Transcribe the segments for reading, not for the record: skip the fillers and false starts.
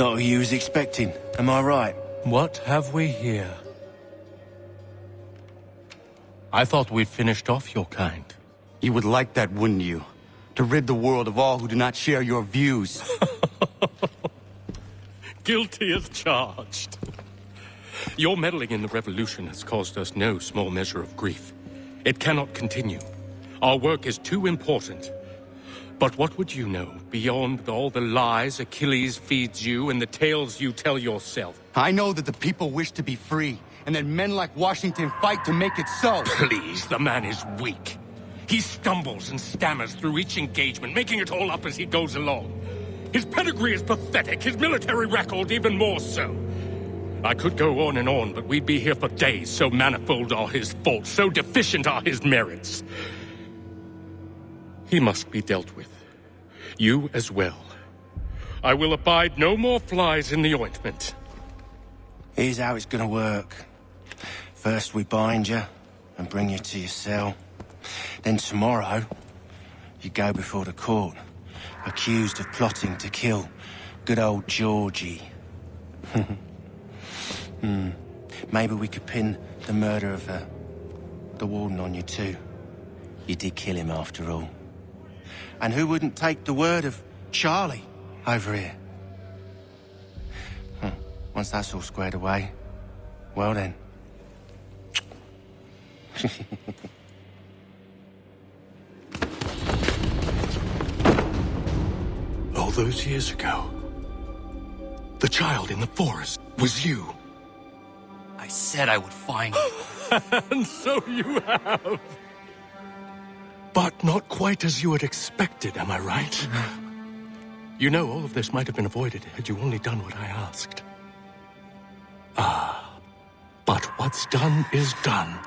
Not who you was expecting, am I right? What have we here? I thought we'd finished off your kind. You would like that, wouldn't you? To rid the world of all who do not share your views. Guilty as charged. Your meddling in the revolution has caused us no small measure of grief. It cannot continue. Our work is too important. But what would you know beyond all the lies Achilles feeds you and the tales you tell yourself? I know that the people wish to be free, and that men like Washington fight to make it so. Please, the man is weak. He stumbles and stammers through each engagement, making it all up as he goes along. His pedigree is pathetic, his military record even more so. I could go on, but we'd be here for days, so manifold are his faults, so deficient are his merits. He must be dealt with. You as well. I will abide no more flies in the ointment. Here's how it's gonna work. First we bind you and bring you to your cell. Then tomorrow, you go before the court, accused of plotting to kill good old Georgie. Maybe we could pin the murder of the warden on you too. You did kill him after all. And who wouldn't take the word of Charlie over here? Once that's all squared away, well then. All those years ago, the child in the forest was you. I said I would find you. And so you have. But not quite as you had expected, am I right? You know, all of this might have been avoided had you only done what I asked. But what's done is done.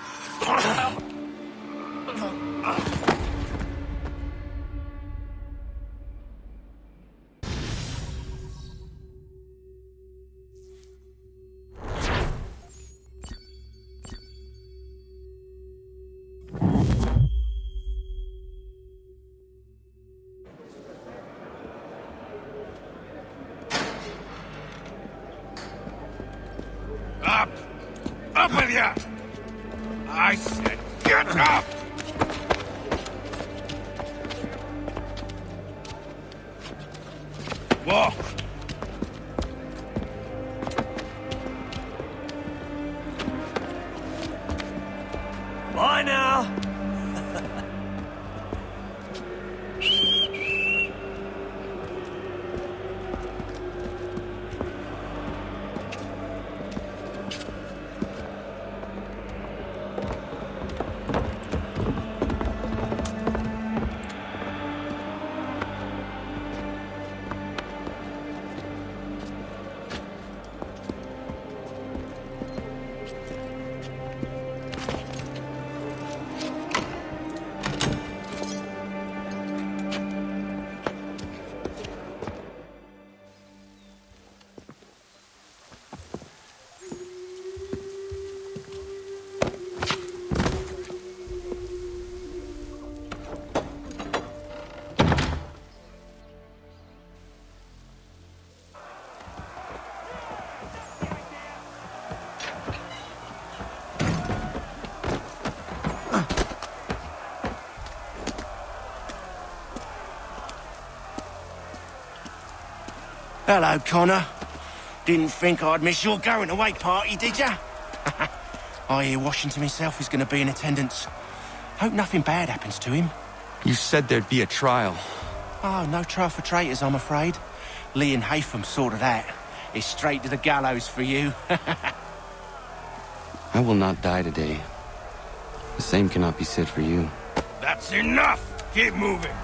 Up! Up with ya! I said get up! Walk! Bye now. Hello, Connor. Didn't think I'd miss your going-away party, did ya? I hear Washington himself is going to be in attendance. Hope nothing bad happens to him. You said there'd be a trial. Oh, no trial for traitors, I'm afraid. Lee and Haytham sorted that. It's straight to the gallows for you. I will not die today. The same cannot be said for you. That's enough! Keep moving!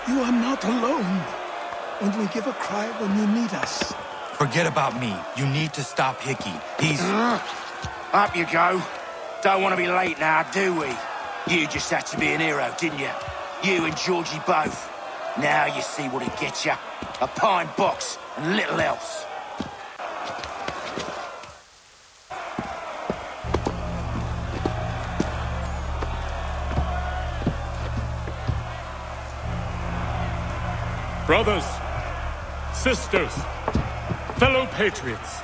You are not alone. Only give a cry when you need us. Forget about me. You need to stop Hickey. He's... Up you go. Don't want to be late now, do we? You just had to be an hero, didn't you? You and Georgie both. Now you see what it gets you. A pine box and little else. Brothers, sisters, fellow patriots.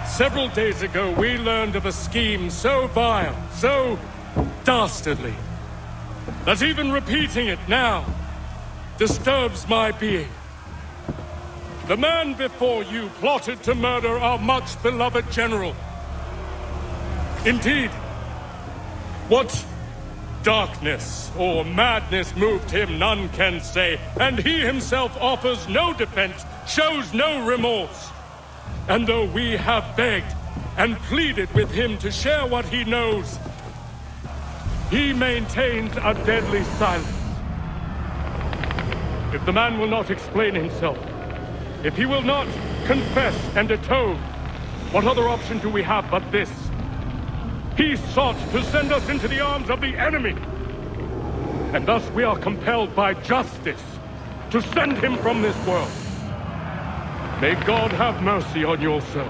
Several days ago, we learned of a scheme so vile, so dastardly, that even repeating it now disturbs my being. The man before you plotted to murder our much-beloved general. Indeed, what darkness or madness moved him, none can say, and he himself offers no defense, shows no remorse. And though we have begged and pleaded with him to share what he knows, he maintains a deadly silence. If the man will not explain himself, if he will not confess and atone, what other option do we have but this? He sought to send us into the arms of the enemy. And thus we are compelled by justice to send him from this world. May God have mercy on your soul.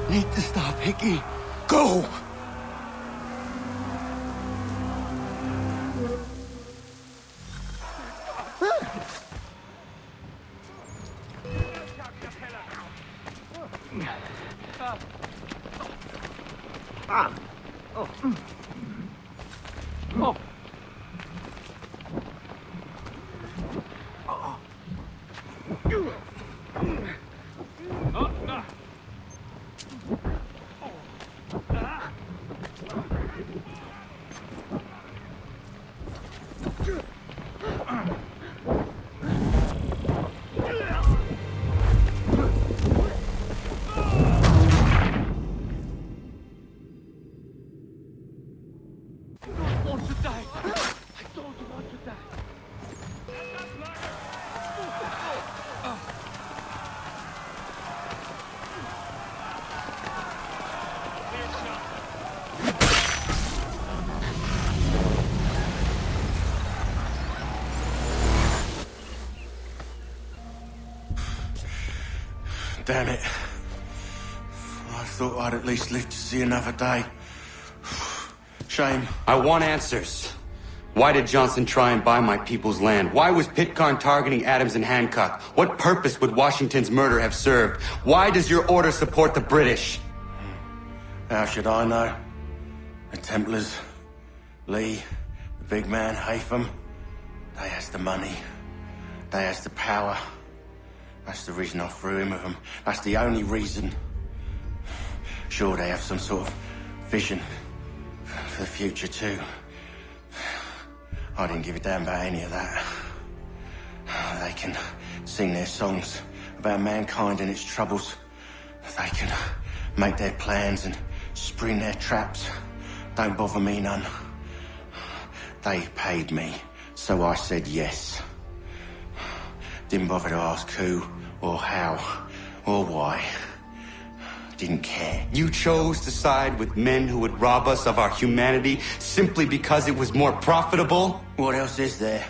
Need to stop Hickey. Go! Damn it. I thought I'd at least live to see another day. Shame. I want answers. Why did Johnson try and buy my people's land? Why was Pitcairn targeting Adams and Hancock? What purpose would Washington's murder have served? Why does your order support the British? How should I know? The Templars, Lee, the big man, Haytham, they has the money. They has the power. That's the reason I threw in with them. That's the only reason. Sure, they have some sort of vision for the future too. I didn't give a damn about any of that. They can sing their songs about mankind and its troubles. They can make their plans and spring their traps. Don't bother me none. They paid me, so I said yes. Didn't bother to ask who, or how, or why. Didn't care. You chose to side with men who would rob us of our humanity simply because it was more profitable? What else is there?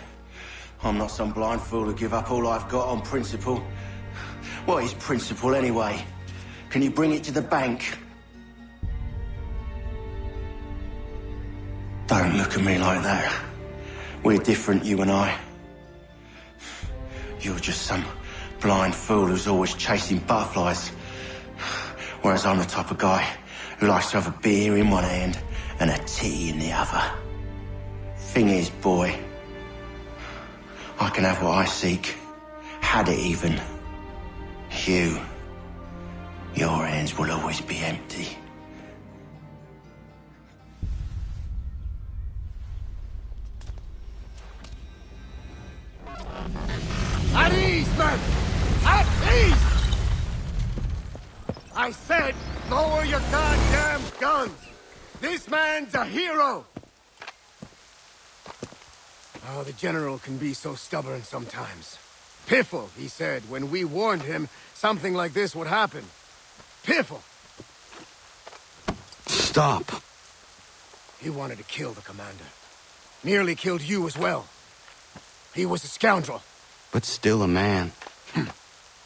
I'm not some blind fool who give up all I've got on principle. What is principle anyway? Can you bring it to the bank? Don't look at me like that. We're different, you and I. You're just some blind fool who's always chasing butterflies. Whereas I'm the type of guy who likes to have a beer in one hand and a tea in the other. Thing is, boy, I can have what I seek. Had it even. Your hands will always be empty. At ease, men! At ease! I I said, lower your goddamn guns! This man's a hero! Oh, the General can be so stubborn sometimes. Piffle, he said, when we warned him something like this would happen. Piffle! Stop. He wanted to kill the commander. Nearly killed you as well. He was a scoundrel. But still a man.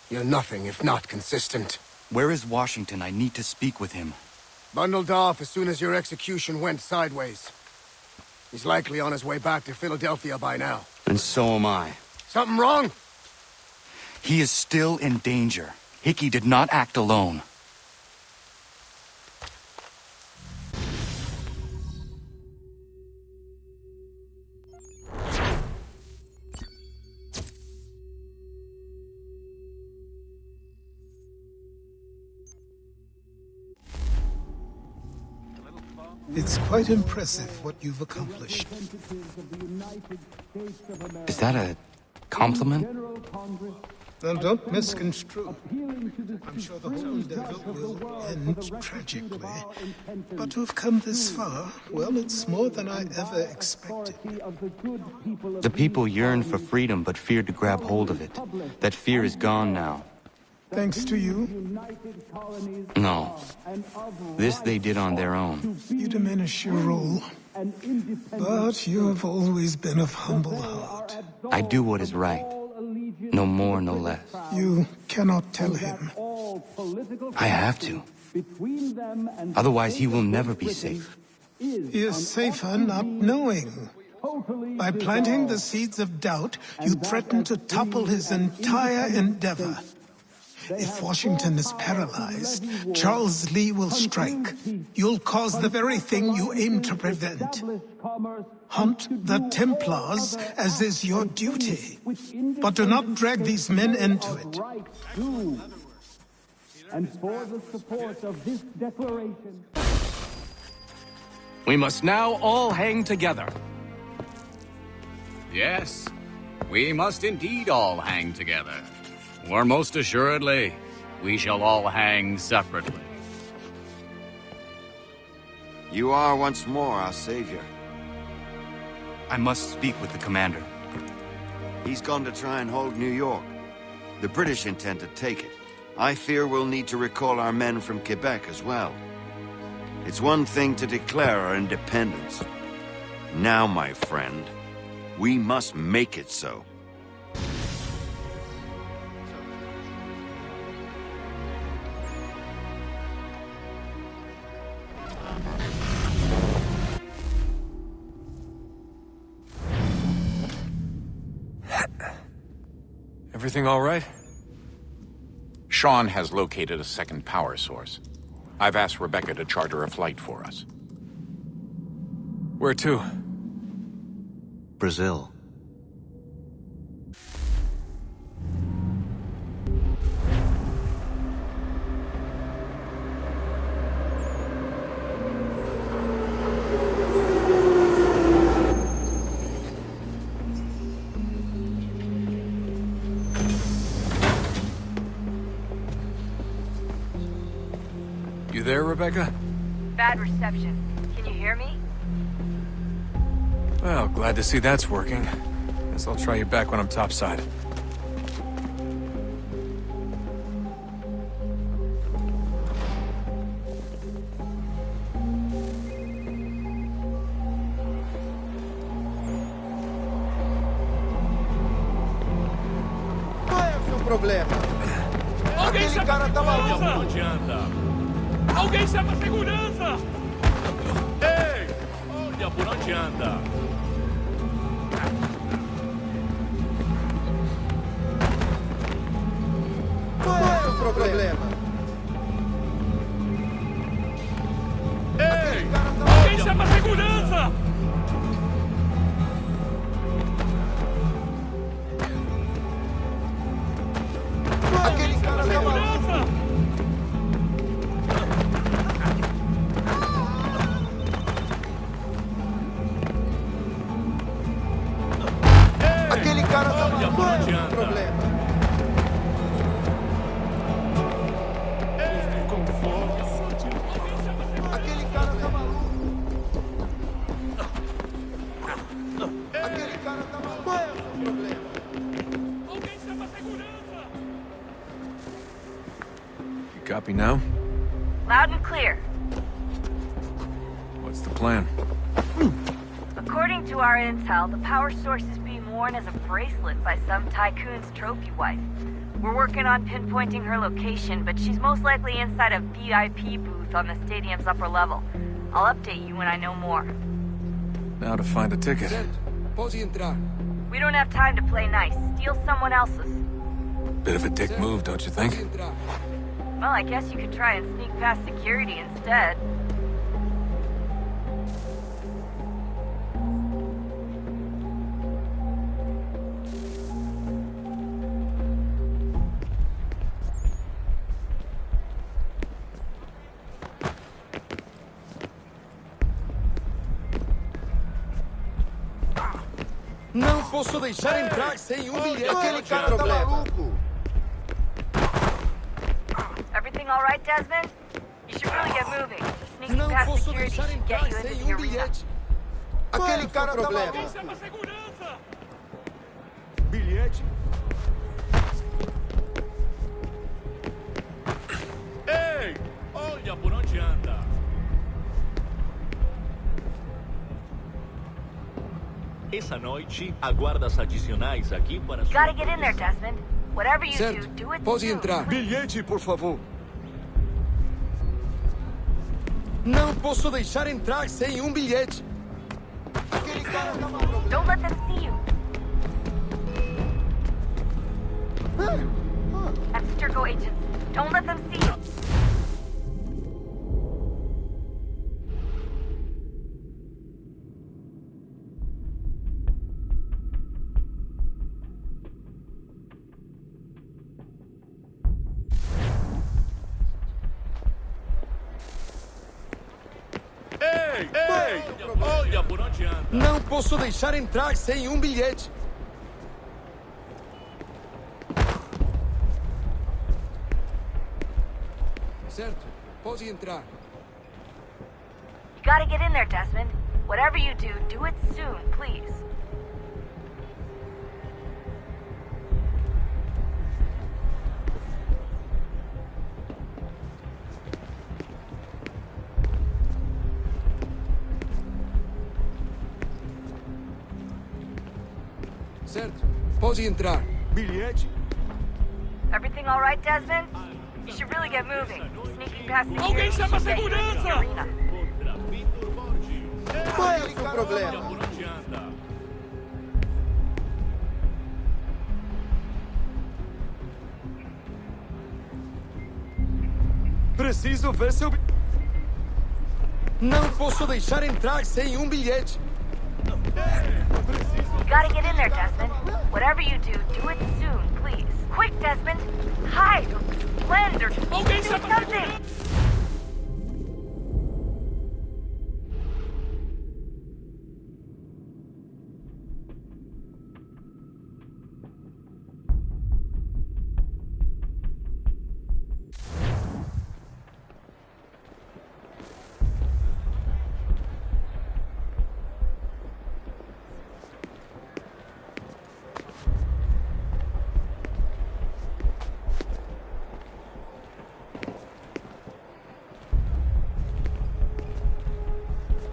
You're nothing if not consistent. Where is Washington? I need to speak with him. Bundled off as soon as your execution went sideways. He's likely on his way back to Philadelphia by now. And so am I. Something wrong? He is still in danger. Hickey did not act alone. It's quite impressive what you've accomplished. Is that a compliment? Now, don't misconstrue. I'm sure the whole endeavor will end tragically. But to have come this far, well, it's more than I ever expected. The people yearned for freedom but feared to grab hold of it. That fear is gone now. Thanks to you, No. This they did on their own. you diminish your role. But you have always been of humble heart. I do what is right. No more, no less. You cannot tell him. I have to. Otherwise, he will never be safe. He is safer not knowing. By planting the seeds of doubt, you threaten to topple his entire endeavor. If Washington is paralyzed, Charles Lee will strike. You'll cause the very thing you aim to prevent. Hunt the Templars, as is your duty. But do not drag these men into it. And for the support of this declaration. We must now all hang together. Yes, we must indeed all hang together. Or most assuredly, we shall all hang separately. You are once more our savior. I must speak with the commander. He's gone to try and hold New York. The British intend to take it. I fear we'll need to recall our men from Quebec as well. It's one thing to declare our independence. Now, my friend, we must make it so. Everything all right? Sean has located a second power source. I've asked Rebecca to charter a flight for us. Where to? Brazil. You there, Rebecca? Bad reception. Can you hear me? Well, glad to see that's working. Guess I'll try you back when I'm topside. Qual é o seu problema? Aquele cara tá maluco. Não adianta. Alguém chama a segurança! Ei! Olha, por onde anda? Qual é o problema? Ei! Alguém chama a segurança! Aquele cara tá maluco. Aquele cara tá maluco. Qual é o problema? Copy now? Loud and clear. What's the plan? According to our intel, the power source is being worn as a bracelet by some tycoon's trophy wife. We're working on pinpointing her location, but she's most likely inside a VIP booth on the stadium's upper level. I'll update you when I know more. Now to find a ticket. We don't have time to play nice. Steal someone else's. Bit of a dick move, don't you think? Well, I guess you could try and sneak past security instead. Não posso deixar entrar sem bilhete. Aquele cara tá maluco. Everything all right, Desmond? You should really get moving. Sneaking past security should get you into the arena. Aquele cara tá maluco. Bilhete? Ei! Olha por onde anda! Essa noite, há guardas adicionais aqui para... You gotta get in there, Desmond. Whatever you Certo. do it Pode soon. entrar. Bilhete, por favor. Não posso deixar entrar sem bilhete. Aquele cara tá maluco. Don't let them see you. Abstergo agents. Don't let them see you. Ei! Olha por onde anda! Não posso deixar entrar sem bilhete. Certo. Pode entrar. You gotta get in there, Desmond. Whatever you do it soon, please. Certo. Pode entrar. Bilhete? Everything all right, Desmond? You should really get moving. Sneaking past security Alguém chama should get you into the segurança! arena. Contra Victor Borges. Qual é o seu problema? Olha por onde anda! Preciso ver seu... Não posso deixar entrar sem bilhete. You gotta get in there, Desmond. Whatever you do it soon, please. Quick, Desmond! Hide! Blend or do Alguém chama something!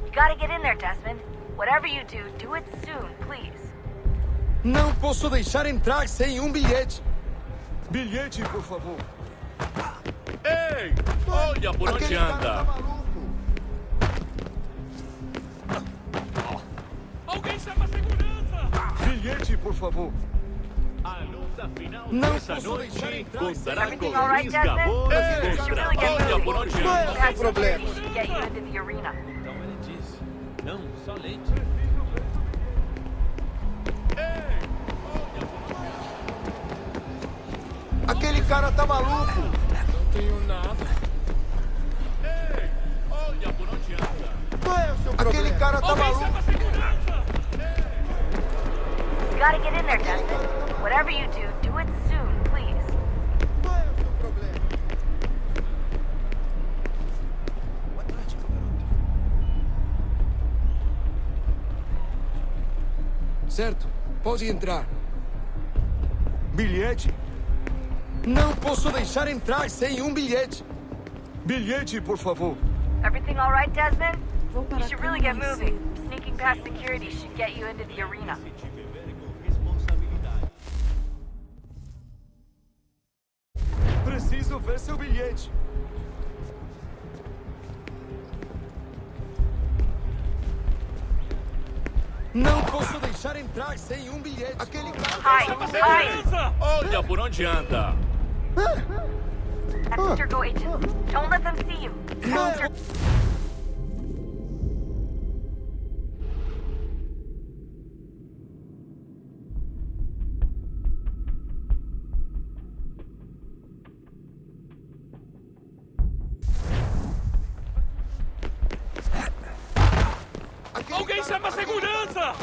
You gotta get in there, Desmond. Whatever you do it soon, please. Não posso deixar entrar sem bilhete. Bilhete, por favor. Ei! Olha por onde anda! Alguém chama segurança! Bilhete, por favor. A luta final Não dessa posso deixar noite entrar contará com Everything all right, Luiz Desmond? Gabor You should contra really get Olha por moving. onde Qual é anda! o seu problema? Security should get you into the arena. Então ele disse. Não, só leite. Aquele cara tá maluco. Não tenho nada. Ei! Olha por onde anda! Qual é o seu problema? Aquele cara tá Alguém maluco. chama segurança! You gotta get in there, Desmond. Whatever you do it soon, please. Qual é o seu problema? Certo. Pode entrar. Bilhete? Não posso deixar entrar sem bilhete. Bilhete, por favor. Everything all right, Desmond? You should really get moving. Sneaking past security should get you into the arena. Preciso ver seu bilhete. Não posso deixar entrar sem bilhete. Aquele Hi. Olha por onde anda. Abstergo agents. Don't let them see you. Alguém chama a segurança!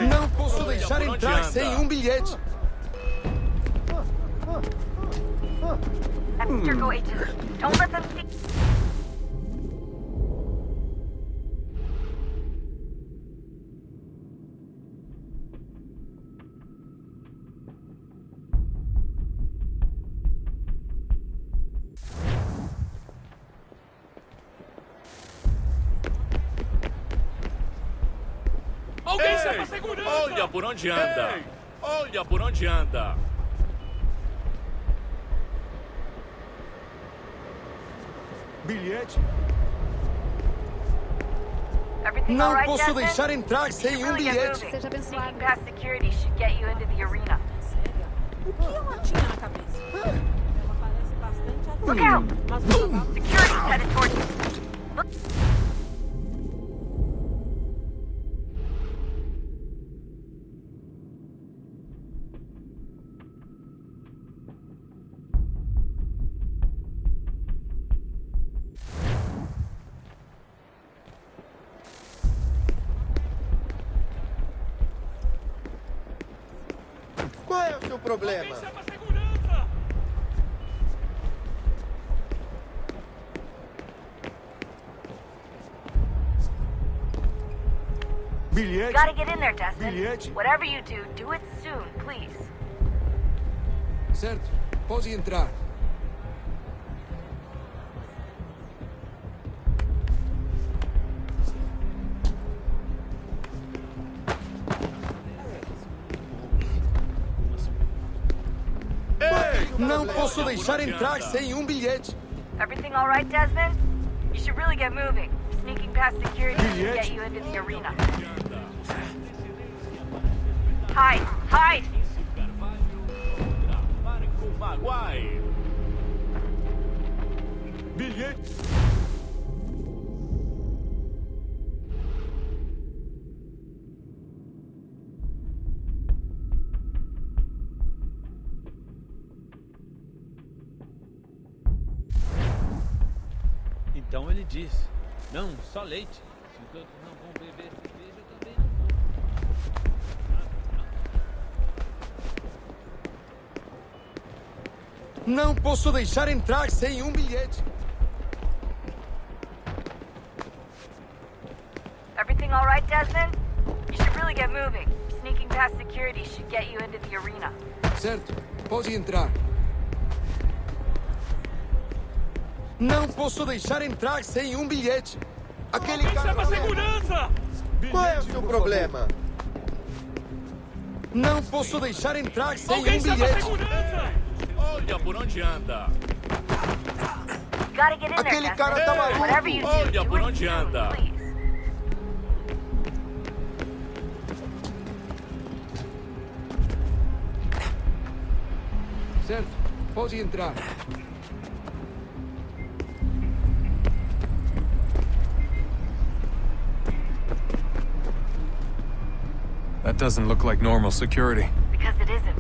Não posso deixar entrar sem bilhete. Abstergo agents. Don't let them see. Alguém chama a segurança! Olha por onde anda! Olha por onde anda! Bilhete. Everything all Não right, posso Desmond? deixar entrar sem Really get bilhete. moving. Sneaking past security should get you into the arena. O que ela tinha na cabeça? Ela parece bastante Look out! Mas o cavalo... Security's headed towards you. Look. Qual é o seu problema? Bilhete. You gotta get in there, Desmond. Bilhete. Whatever you do it soon, please. Certo. Pode entrar. Não posso deixar entrar sem bilhete. Everything all right, Desmond? You should really get moving. Sneaking past security should get you into the arena. Hide! Hide! Bilhete. Então ele disse: não, só leite. Se os outros não vão beber cerveja, eu também não vou. Não posso deixar entrar sem bilhete. Everything all right, Desmond? You should really get moving. Sneaking past security should get you into the arena. Certo. Pode entrar. Não posso deixar entrar sem bilhete. Aquele cara... Chama a segurança! Qual é o seu problema? Não posso deixar entrar sem Alguém chama a bilhete. segurança! Olha por onde anda! You gotta get in there, Aquele Desmond. cara tá maluco. Whatever you Olha por do it onde soon, anda! please. Certo. Pode entrar. That doesn't look like normal security. Because it isn't.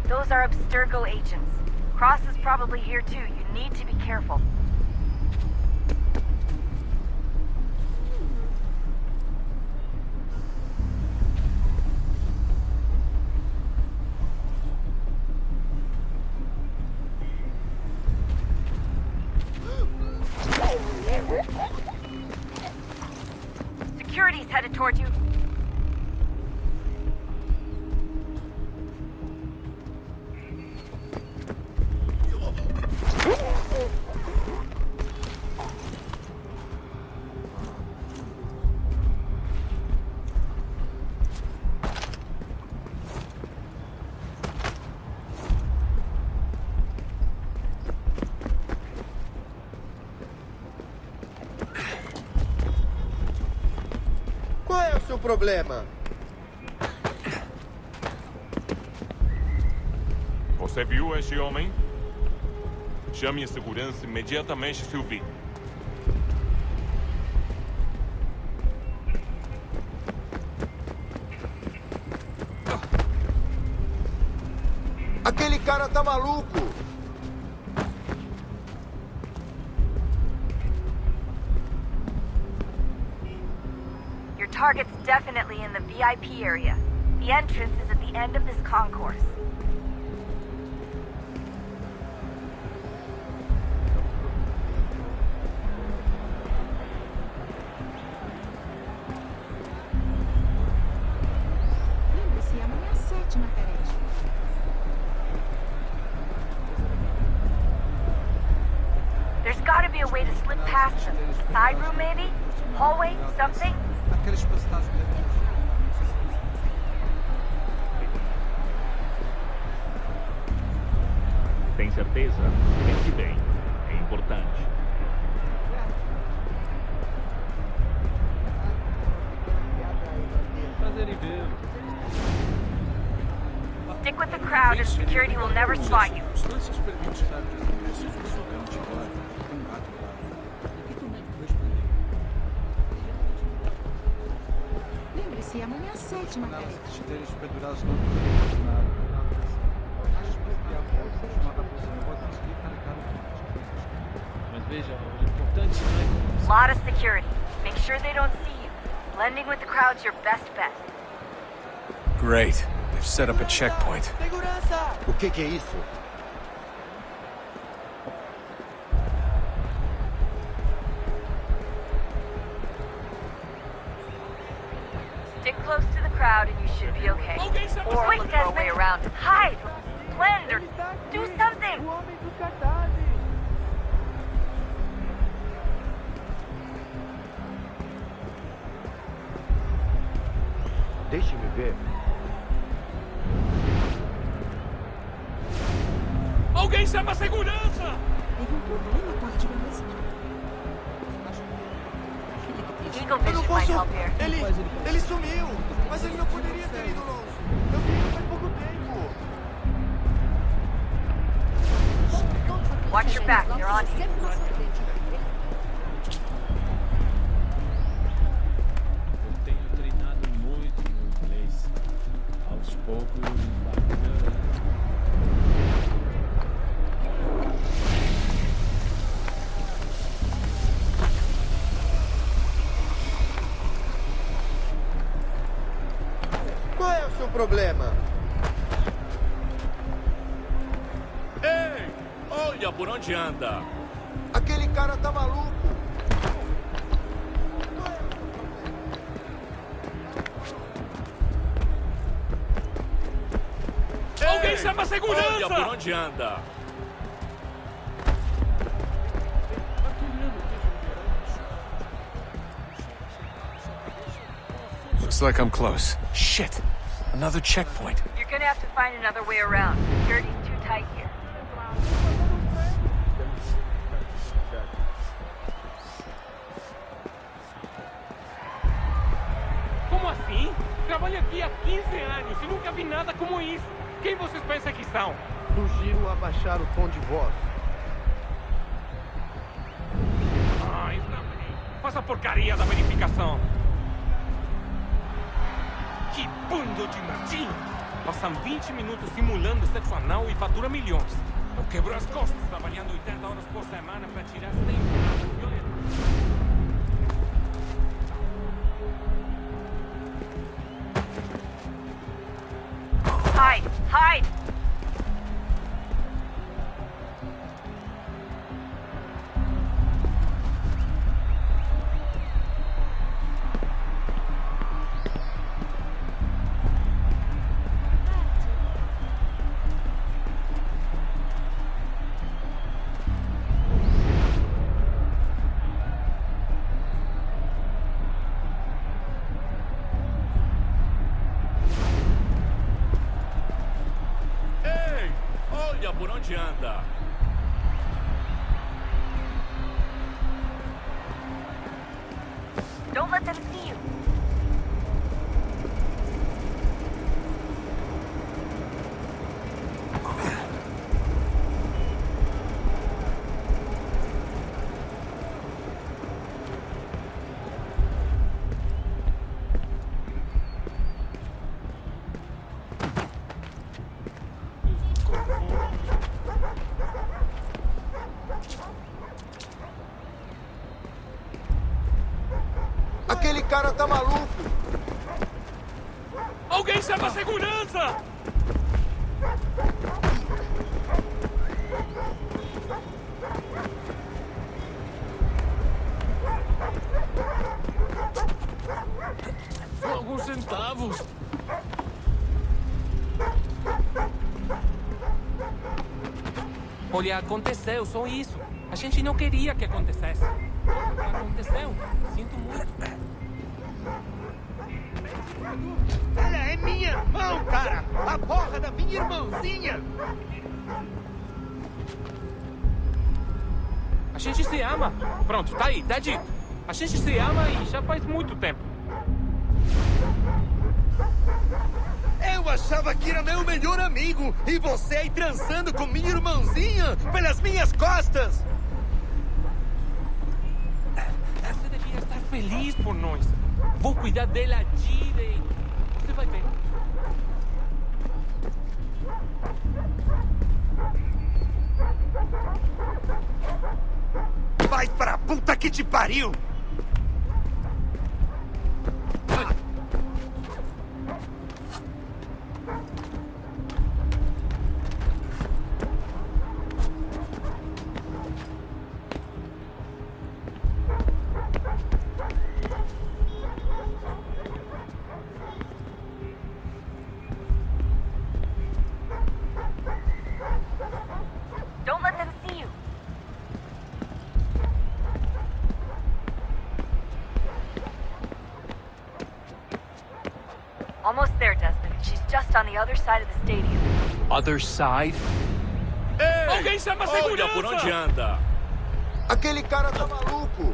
Those are Abstergo agents. Cross is probably here too. You need to be careful. Security's headed towards you. seu problema? Você viu este homem? Chame a segurança imediatamente, Sylvie. Aquele cara tá maluco! Your target's definitely in the VIP area. The entrance is at the end of this concourse. Lembre-se, amanhã às 7 na Carete. There's gotta be a way to slip past them. Side room, maybe? Hallway? Something? Aqueles passagens Tem certeza? Pense bem. É importante. Prazer em vê-lo. Stick with the crowd and security will never spot you. Lembre-se, amanhã às 7 na Carete. esteiros pendurados no Mas veja, o importante não é... Lot of security. Make sure they don't see you. Blending with the crowd's your best bet. Great. They've set up a checkpoint. O que é isso? Stick close to the crowd and you should be okay. Or look for a way around. Hide! Blend or do something! Deixe-me ver. Alguém chama a segurança! Teve problema com a artilharia. Eagle Eu não Vision might posso... help here. Ele sumiu! Mas ele não poderia ter ido longe. Eu vi ele faz pouco tempo. Watch your back, you're on here. Eu tenho treinado muito no inglês. Aos poucos, vai melhorando. Qual é o seu problema? Ei! Olha por onde anda! Aquele cara tá maluco! Alguém chama a segurança! Olha por onde anda! Looks like I'm close. Shit! Another checkpoint. You're gonna have to find another way around. Security's too tight here. Como assim? Trabalho aqui há 15 anos e nunca vi nada como isso. Quem vocês pensam que são? Sugiro abaixar o tom de voz. Ah, está bem. Faça a porcaria da verificação. Que bando de martim! Passam 20 minutos simulando sexo anal e fatura milhões. Eu quebro as costas trabalhando 80 horas por semana para tirar 100 violentos. Hide! Hide! Olha por onde anda! Don't let them see you. Aquele cara tá maluco. Alguém chama a segurança! Só alguns centavos. Olha, aconteceu, só isso. A gente não queria que acontecesse. Aconteceu. Sinto muito. Ela é minha irmã, cara! A porra da minha irmãzinha! A gente se ama. Pronto, tá aí, tá dito. A gente se ama e já faz muito tempo. Eu achava que era meu melhor amigo e você aí transando com minha irmãzinha pelas minhas costas! Você devia estar feliz por nós. Vou cuidar dela direito. Você vai ver. Vai pra puta que te pariu! Don't let them see you. Almost there, Desmond. She's just on the other side of the stadium. Other side? Ei! Alguém chama a segurança! Olha por onde anda! Aquele cara tá maluco!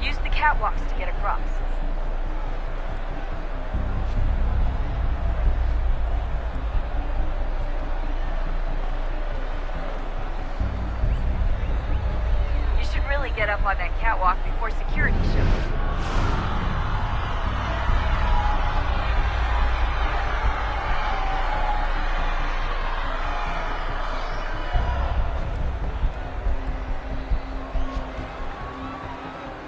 Use the catwalks to get across. You should really get up on that catwalk before security shows.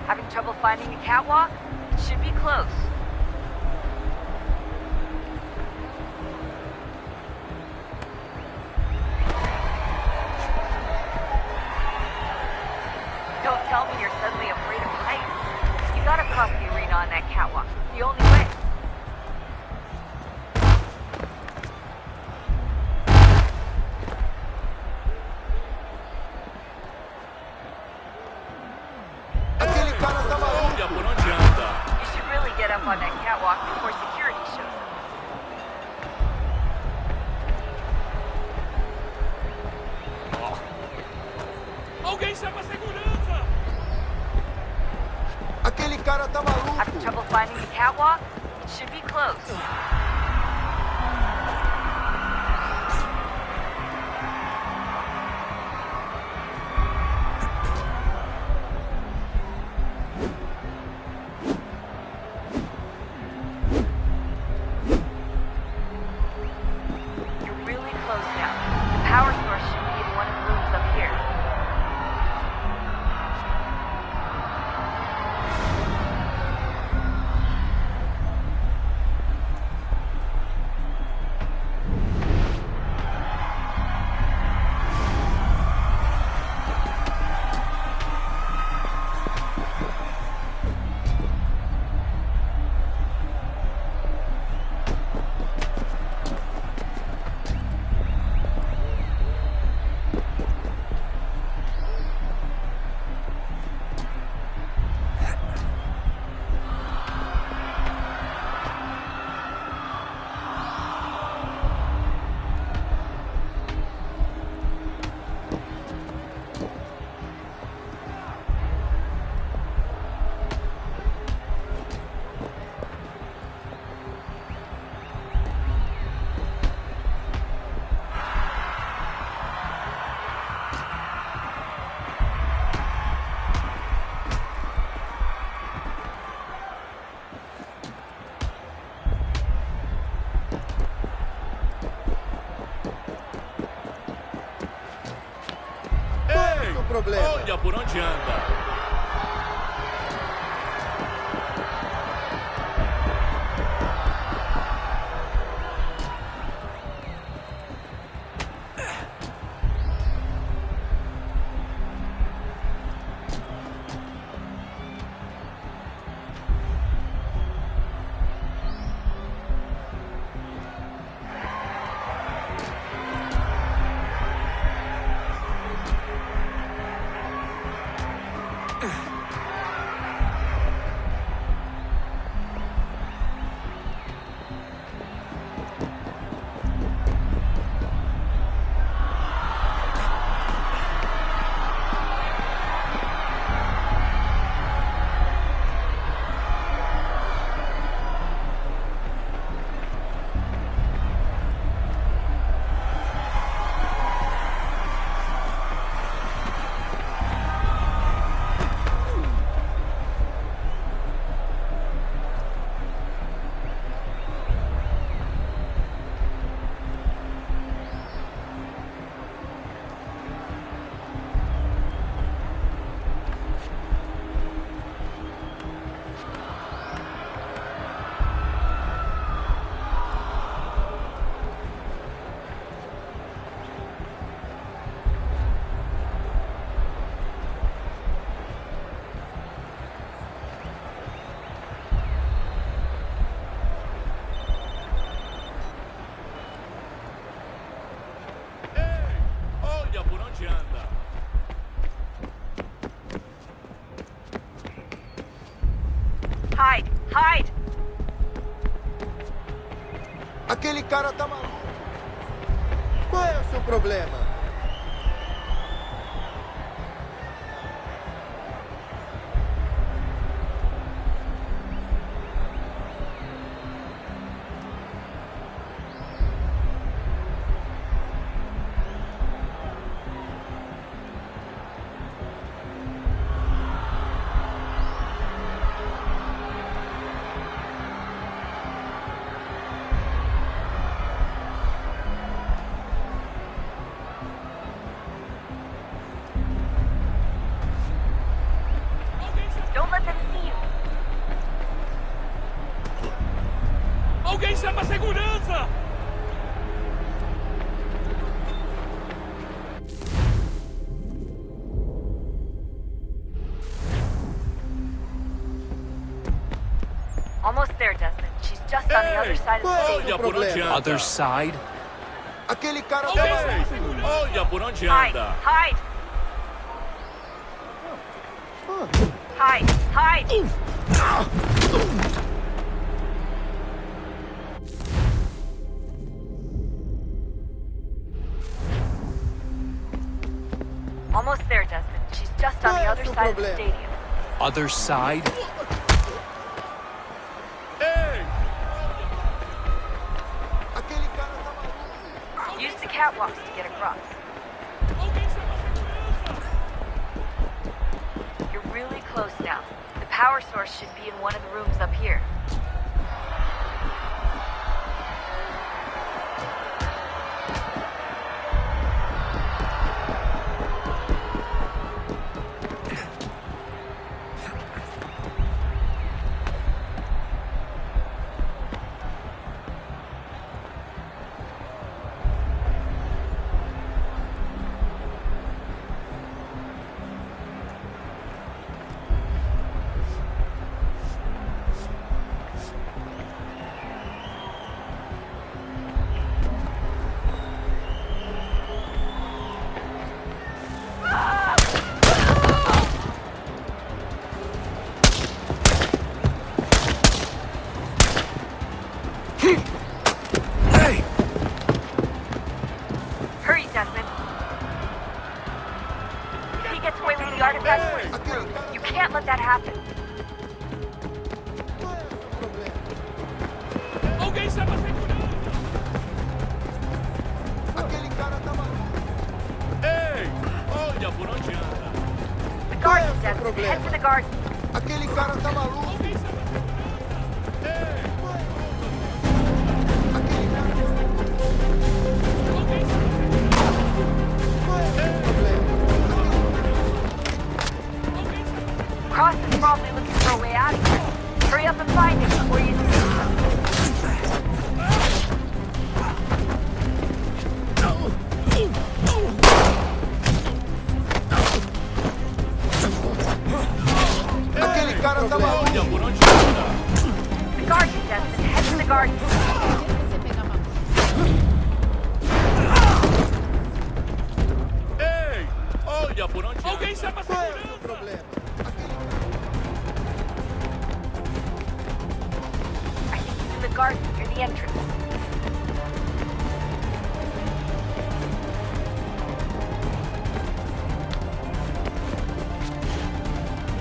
Having trouble finding a catwalk? It should be close. Don't tell me you're suddenly afraid of heights. You gotta cross the arena on that catwalk. It's the only way. Olha por onde anda! You should really get up on that catwalk before security shows up. Alguém chama a segurança! Aquele cara tá maluco! Having trouble finding a catwalk? It should be close. You're really close now. The power source should be in one of the rooms up here. problema? Olha por onde anda. Olha por onde anda. Hide! Hide! Aquele cara tá maluco. Qual é o seu problema? Don't let them see you. Alguém chama a segurança! Almost there, Desmond. She's just on the other side of the Qual é o stage. seu problema? Other side? Aquele cara tá maluco. Olha por onde Hide! anda. Hide! Hide! Hide! Almost there, Desmond. She's just on the other side of the stadium. Other side? Aquele cara tá maluco. Use the catwalks to get across. You're really close now. The power source should be in one of the rooms up here. Hurry, Desmond. If he gets away with the artifact, we're screwed. You can't let that happen. Alguém chama a segurança! Aquele cara tá maluco. Ei! Olha por onde anda. The garden, Desmond. Head for the garden. Aquele cara tá maluco. garden. Ei! Olha por onde alguém chama a segurança! I think he's in the garden near the entrance.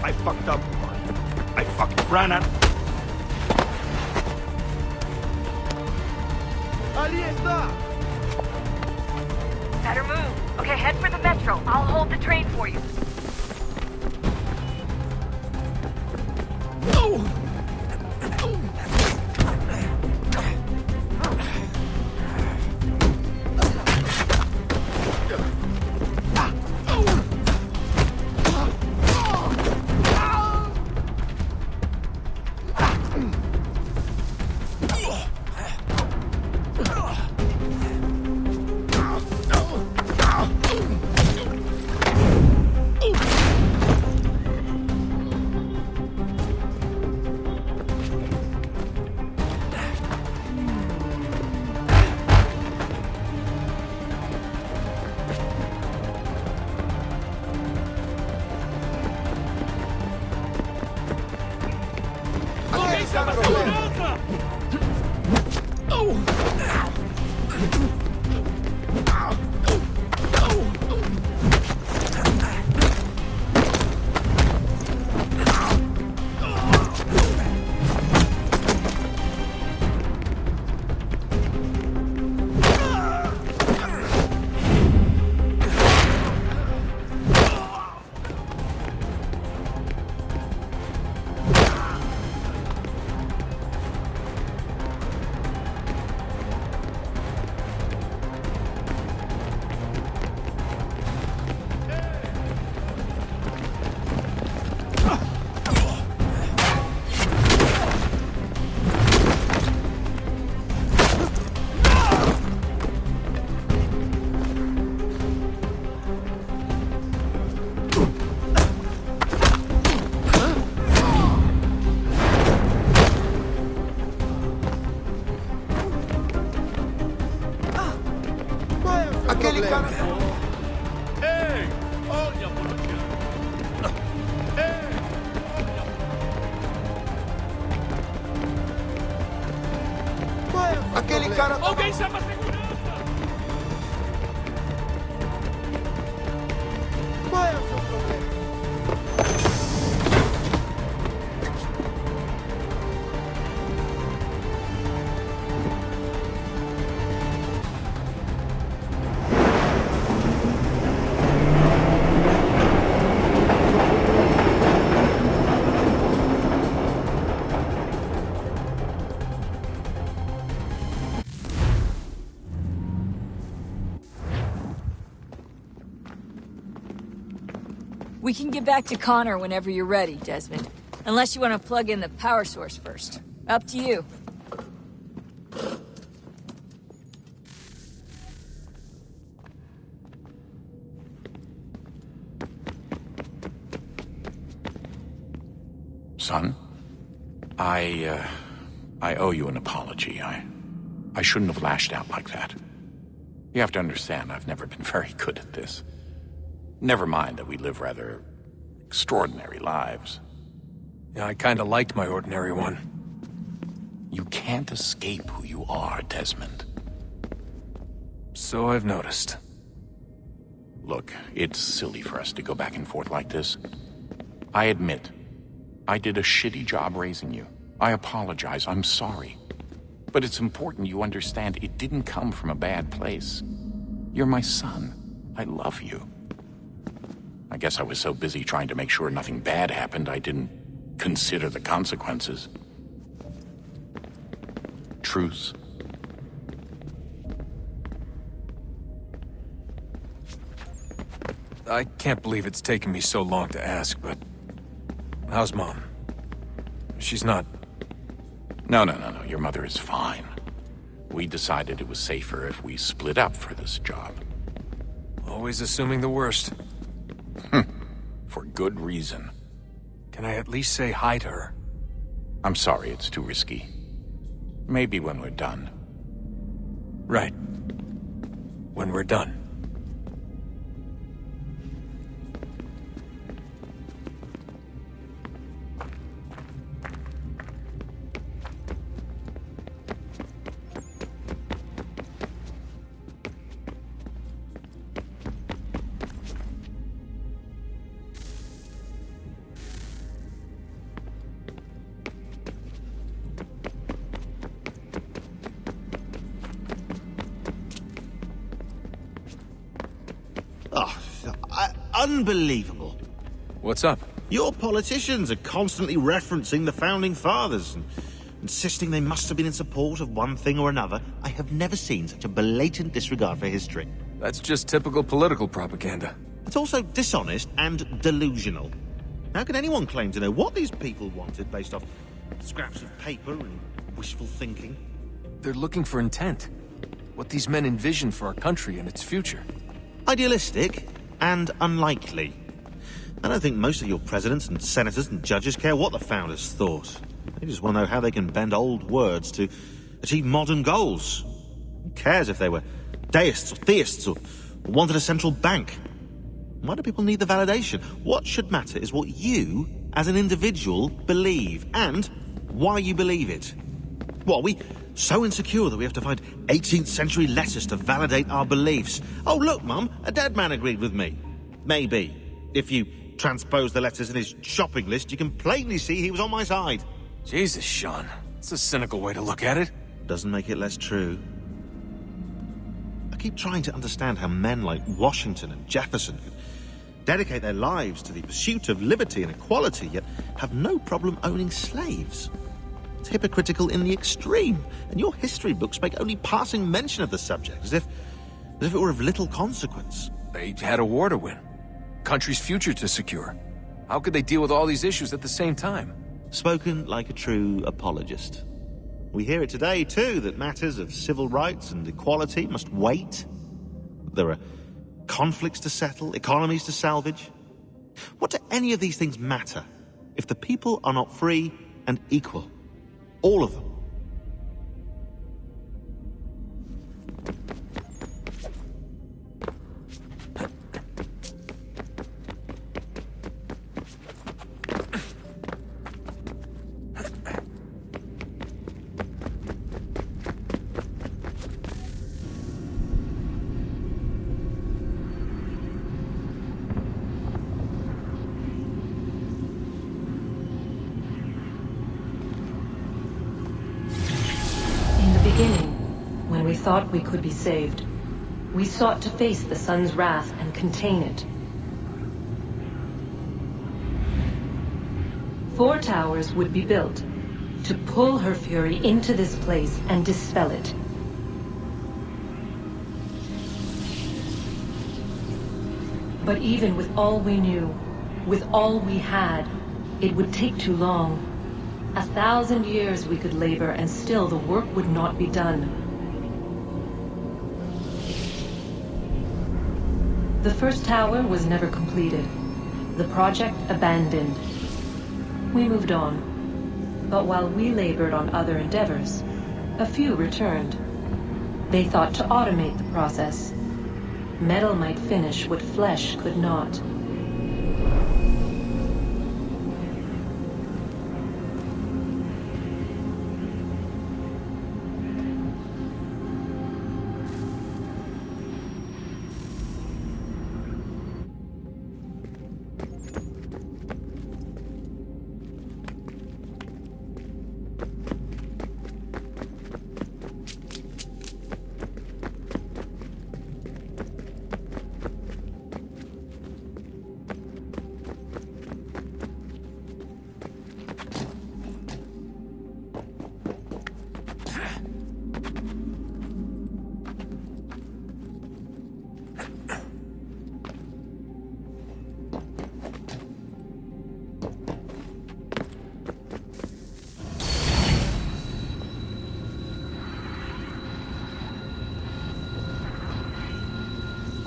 I fucked up. I fucking ran out. Ali está! Better move. Okay, head for the metro. I'll hold the train for you. Aquele cara... Ei! Olha por onde anda. Ei! Olha... Aquele cara... Alguém chama a segurança! Qual é o seu problema? We can get back to Connor whenever you're ready, Desmond. Unless you want to plug in the power source first. Up to you. Son, I owe you an apology. I shouldn't have lashed out like that. You have to understand, I've never been very good at this. Never mind that we live rather extraordinary lives. Yeah, I kinda liked my ordinary one. You can't escape who you are, Desmond. So I've noticed. Look, it's silly for us to go back and forth like this. I admit, I did a shitty job raising you. I apologize, I'm sorry. But it's important you understand it didn't come from a bad place. You're my son. I love you. I guess I was so busy trying to make sure nothing bad happened, I didn't consider the consequences. Truce. I can't believe it's taken me so long to ask, but... how's Mom? She's not... No. Your mother is fine. We decided it was safer if we split up for this job. Always assuming the worst. For good reason. Can I at least say hi to her? I'm sorry, it's too risky. Maybe when we're done. Right. When we're done. Unbelievable. What's up? Your politicians are constantly referencing the Founding Fathers and insisting they must have been in support of one thing or another. I have never seen such a blatant disregard for history. That's just typical political propaganda. It's also dishonest and delusional. How can anyone claim to know what these people wanted based off scraps of paper and wishful thinking? They're looking for intent. What these men envision for our country and its future. Idealistic and unlikely. I don't think most of your presidents and senators and judges care what the founders thought. They just want to know how they can bend old words to achieve modern goals. Who cares if they were deists or theists or wanted a central bank? Why do people need the validation? What should matter is what you, as an individual, believe, and why you believe it. What, are we so insecure that we have to find 18th century letters to validate our beliefs? Oh, look, Mum, a dead man agreed with me. Maybe. If you transpose the letters in his shopping list, you can plainly see he was on my side. Jesus, Sean. It's a cynical way to look at it. Doesn't make it less true. I keep trying to understand how men like Washington and Jefferson could dedicate their lives to the pursuit of liberty and equality, yet have no problem owning slaves. It's hypocritical in the extreme, and your history books make only passing mention of the subject, as if it were of little consequence. They had a war to win. Country's future to secure. How could they deal with all these issues at the same time? Spoken like a true apologist. We hear it today, too, that matters of civil rights and equality must wait. There are conflicts to settle, economies to salvage. What do any of these things matter if the people are not free and equal? All of them. When we thought we could be saved, we sought to face the sun's wrath and contain it. 4 towers would be built to pull her fury into this place and dispel it. But even with all we knew, with all we had, it would take too long. 1,000 years we could labor and still the work would not be done. The first tower was never completed. The project abandoned. We moved on. But while we labored on other endeavors, a few returned. They thought to automate the process. Metal might finish what flesh could not.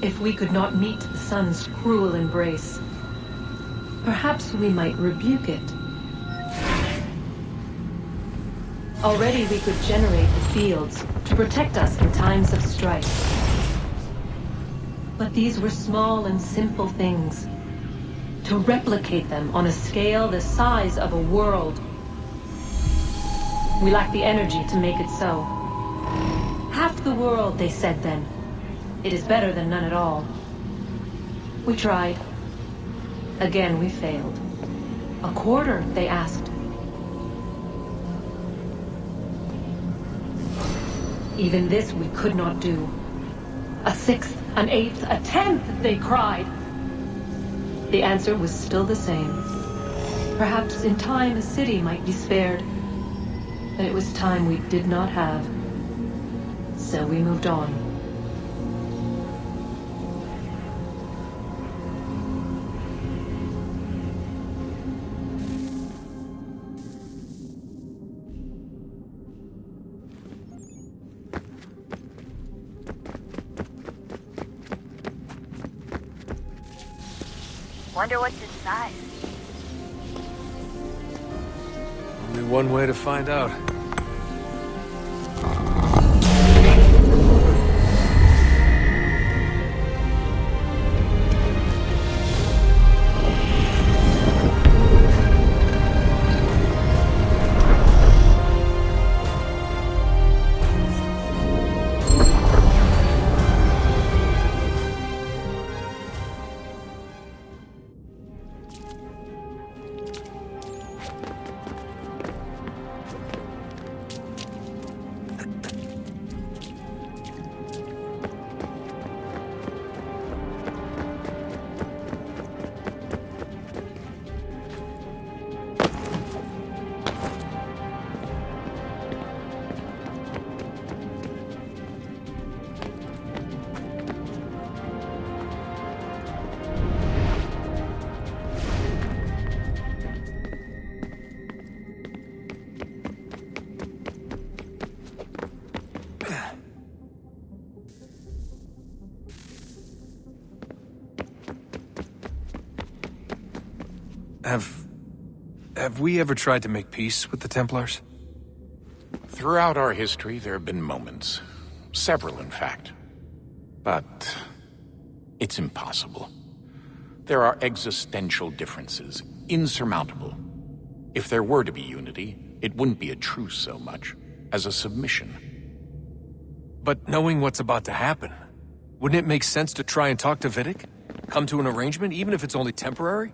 If we could not meet the sun's cruel embrace, perhaps we might rebuke it. Already we could generate the fields to protect us in times of strife. But these were small and simple things. To replicate them on a scale the size of a world. We lack the energy to make it so. Half the world, they said then. It is better than none at all. We tried. Again, we failed. A quarter, they asked. Even this we could not do. A sixth, an eighth, a tenth, they cried. The answer was still the same. Perhaps in time a city might be spared. But it was time we did not have. So we moved on. Wonder what's inside. Only one way to find out. Have we ever tried to make peace with the Templars? Throughout our history, there have been moments. Several, in fact. But it's impossible. There are existential differences, insurmountable. If there were to be unity, it wouldn't be a truce so much as a submission. But knowing what's about to happen, wouldn't it make sense to try and talk to Vidic? Come to an arrangement, even if it's only temporary?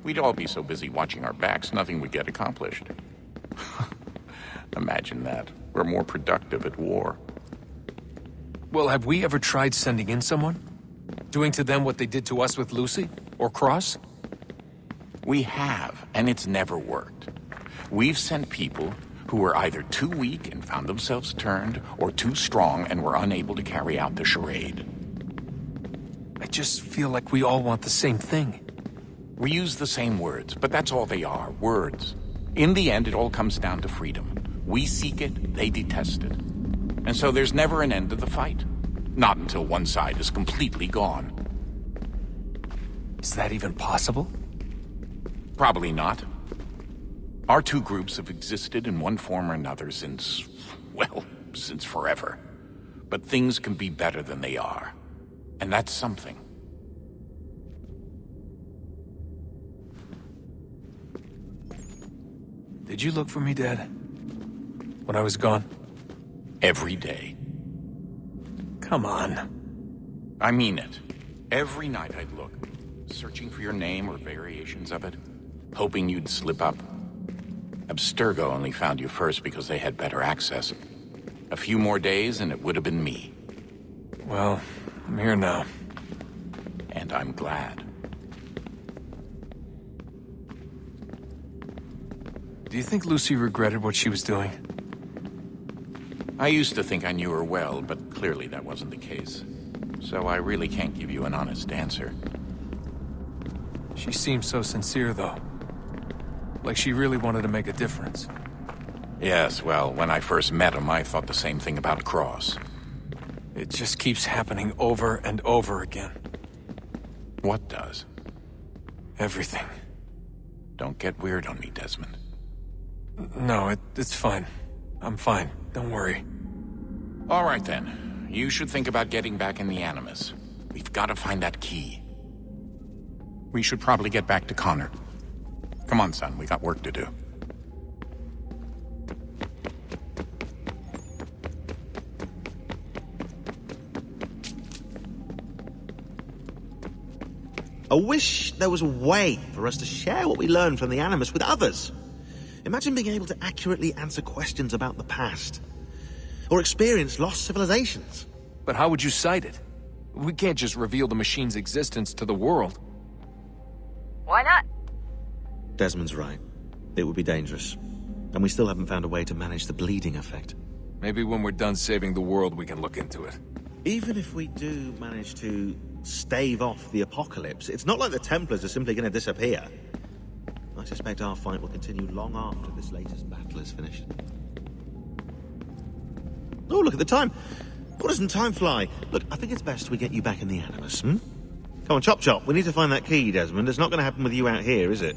We'd all be so busy watching our backs, nothing would get accomplished. Imagine that. We're more productive at war. Well, have we ever tried sending in someone? Doing to them what they did to us with Lucy? Or Cross? We have, and it's never worked. We've sent people who were either too weak and found themselves turned, or too strong and were unable to carry out the charade. I just feel like we all want the same thing. We use the same words, but that's all they are, words. In the end, it all comes down to freedom. We seek it, they detest it. And so there's never an end to the fight. Not until one side is completely gone. Is that even possible? Probably not. Our two groups have existed in one form or another since, well, since forever. But things can be better than they are. And that's something. Did you look for me, Dad? When I was gone? Every day. Come on. I mean it. Every night I'd look, searching for your name or variations of it, hoping you'd slip up. Abstergo only found you first because they had better access. A few more days and it would have been me. Well, I'm here now. And I'm glad. Do you think Lucy regretted what she was doing? I used to think I knew her well, but clearly that wasn't the case. So I really can't give you an honest answer. She seemed so sincere, though. Like she really wanted to make a difference. Yes, well, when I first met him, I thought the same thing about Cross. It just keeps happening over and over again. What does? Everything. Don't get weird on me, Desmond. No, it's fine. I'm fine. Don't worry. All right, then. You should think about getting back in the Animus. We've got to find that key. We should probably get back to Connor. Come on, son. We got work to do. I wish there was a way for us to share what we learned from the Animus with others. Imagine being able to accurately answer questions about the past. Or experience lost civilizations. But how would you cite it? We can't just reveal the machine's existence to the world. Why not? Desmond's right. It would be dangerous. And we still haven't found a way to manage the bleeding effect. Maybe when we're done saving the world, we can look into it. Even if we do manage to stave off the apocalypse, it's not like the Templars are simply going to disappear. I suspect our fight will continue long after this latest battle is finished. Oh, look at the time. What doesn't time fly? Look, I think it's best we get you back in the Animus, Come on, chop chop. We need to find that key, Desmond. It's not going to happen with you out here, is it?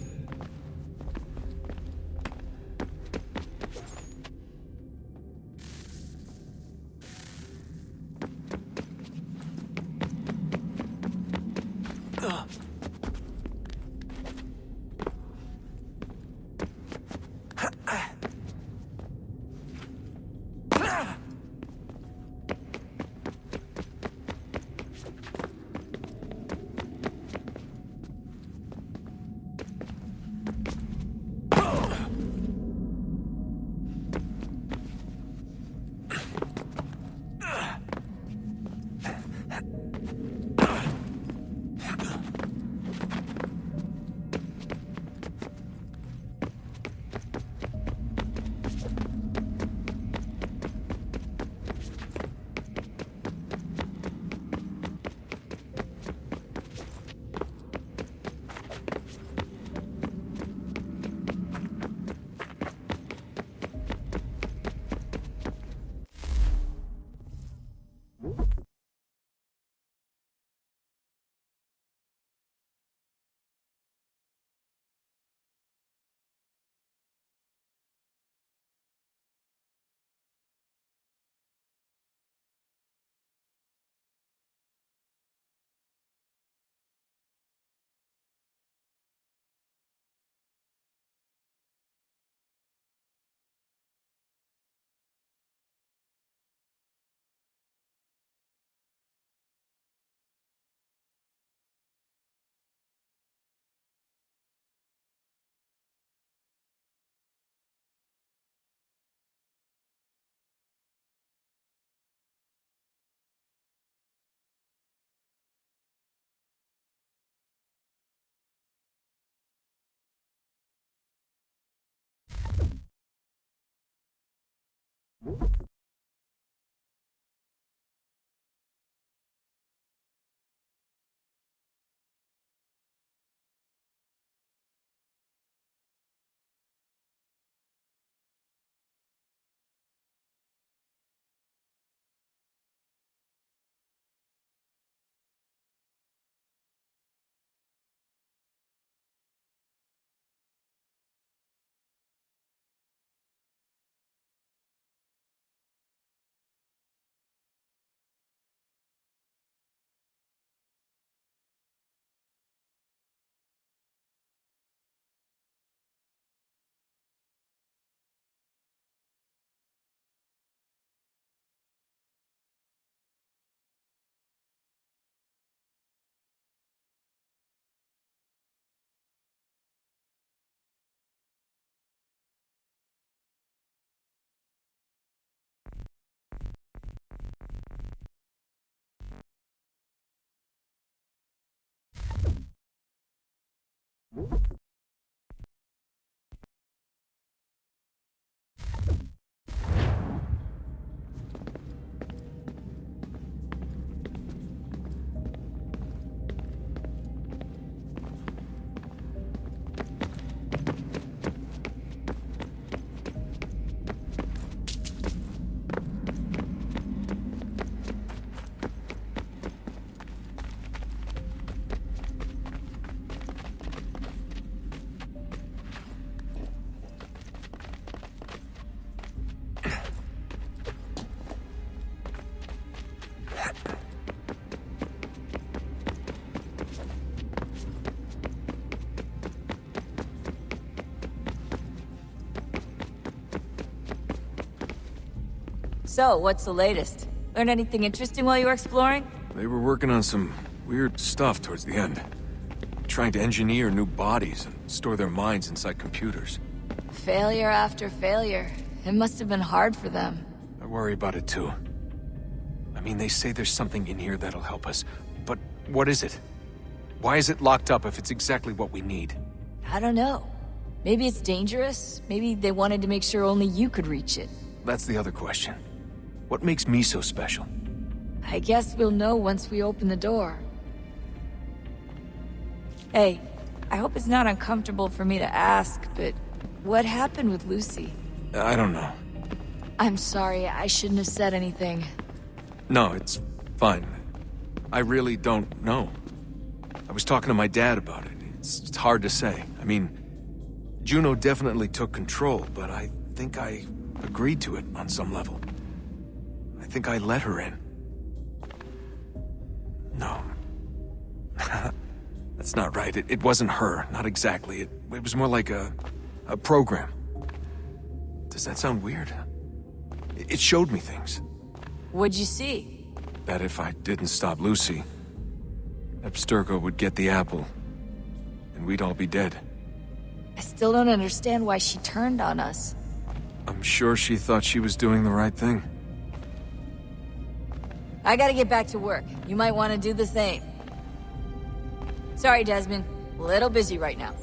So, what's the latest? Learn anything interesting while you were exploring? They were working on some weird stuff towards the end. Trying to engineer new bodies and store their minds inside computers. Failure after failure. It must have been hard for them. I worry about it too. I mean, they say there's something in here that'll help us, but what is it? Why is it locked up if it's exactly what we need? I don't know. Maybe it's dangerous. Maybe they wanted to make sure only you could reach it. That's the other question. What makes me so special? I guess we'll know once we open the door. Hey, I hope it's not uncomfortable for me to ask, but what happened with Lucy? I don't know. I'm sorry, I shouldn't have said anything. No, it's fine. I really don't know. I was talking to my dad about it. It's hard to say. I mean, Juno definitely took control, but I think I agreed to it on some level. I think I let her in. No. That's not right. It wasn't her. Not exactly. It was more like a program. Does that sound weird? It showed me things. What'd you see? That if I didn't stop Lucy, Abstergo would get the apple, and we'd all be dead. I still don't understand why she turned on us. I'm sure she thought she was doing the right thing. I gotta get back to work. You might want to do the same. Sorry, Desmond. Little busy right now.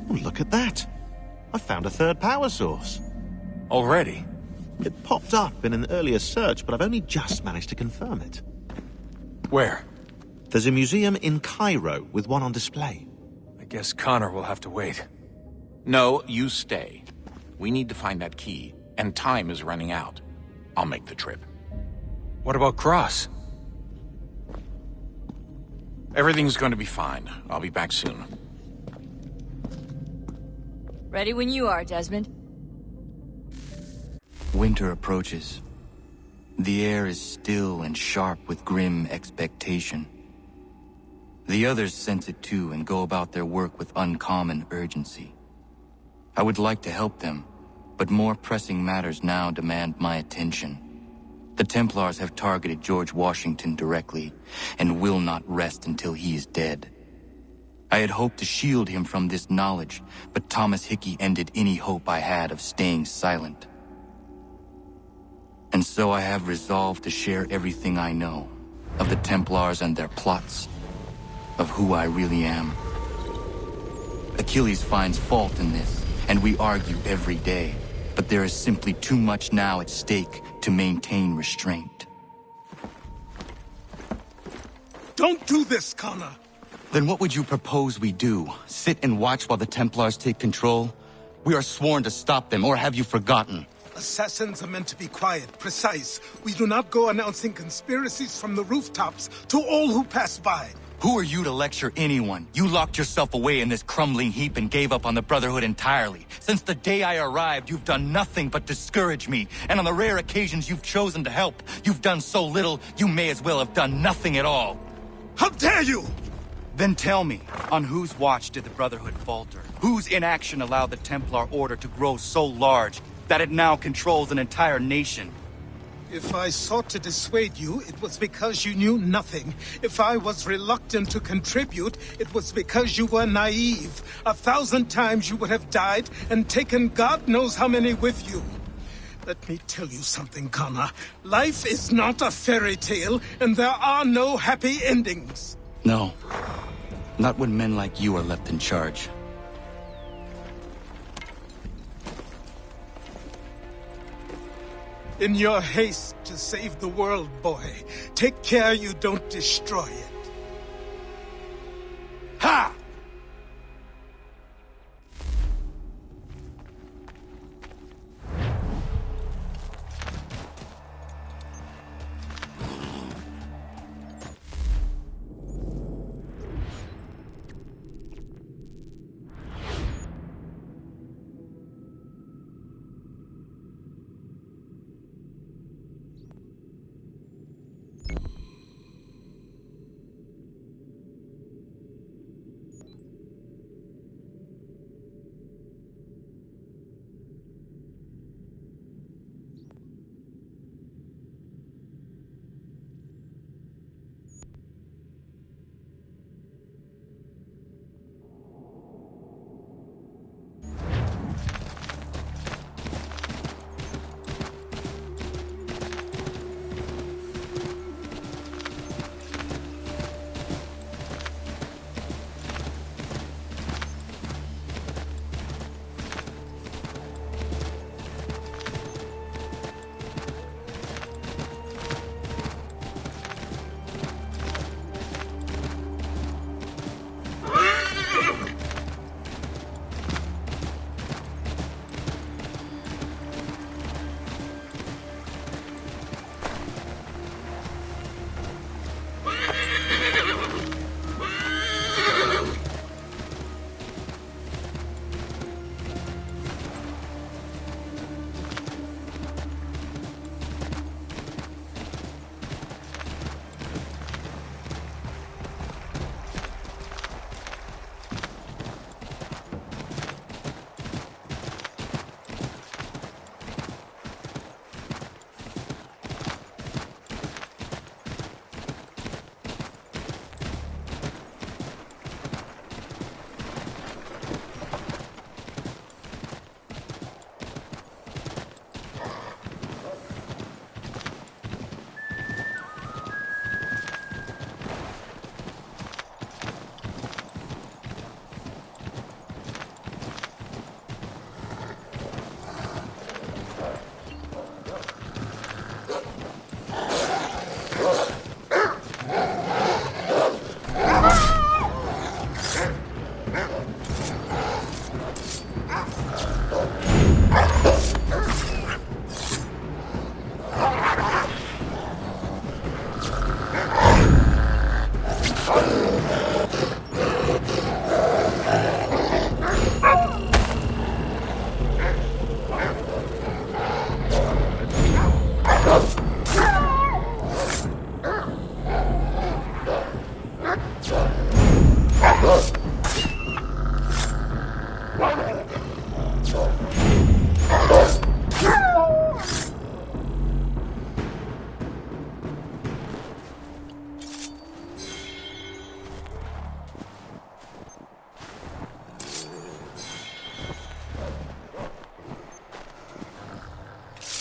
Oh, look at that. I found a third power source. Already? It popped up in an earlier search, but I've only just managed to confirm it. Where? There's a museum in Cairo with one on display. I guess Connor will have to wait. No, you stay. We need to find that key, and time is running out. I'll make the trip. What about Cross? Everything's going to be fine. I'll be back soon. Ready when you are, Desmond. Winter approaches. The air is still and sharp with grim expectation. The others sense it too and go about their work with uncommon urgency. I would like to help them, but more pressing matters now demand my attention. The Templars have targeted George Washington directly, and will not rest until he is dead. I had hoped to shield him from this knowledge, but Thomas Hickey ended any hope I had of staying silent. And so I have resolved to share everything I know, of the Templars and their plots, of who I really am. Achilles finds fault in this, and we argue every day, but there is simply too much now at stake to maintain restraint. Don't do this, Connor! Then what would you propose we do? Sit and watch while the Templars take control? We are sworn to stop them, or have you forgotten? Assassins are meant to be quiet, precise. We do not go announcing conspiracies from the rooftops to all who pass by. Who are you to lecture anyone? You locked yourself away in this crumbling heap and gave up on the Brotherhood entirely. Since the day I arrived, you've done nothing but discourage me. And on the rare occasions you've chosen to help, you've done so little, you may as well have done nothing at all. How dare you! Then tell me, on whose watch did the Brotherhood falter? Whose inaction allowed the Templar Order to grow so large that it now controls an entire nation? If I sought to dissuade you, it was because you knew nothing. If I was reluctant to contribute, it was because you were naive. 1,000 times you would have died and taken God knows how many with you. Let me tell you something, Connor. Life is not a fairy tale, and there are no happy endings. No. Not when men like you are left in charge. In your haste to save the world, boy, take care you don't destroy it. Ha!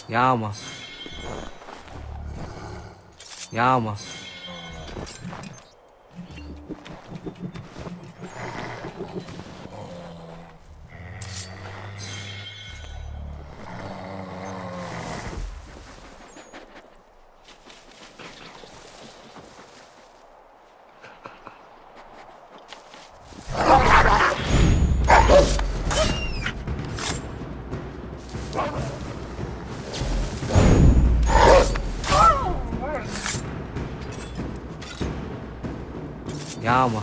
Yama. Yama. Yama.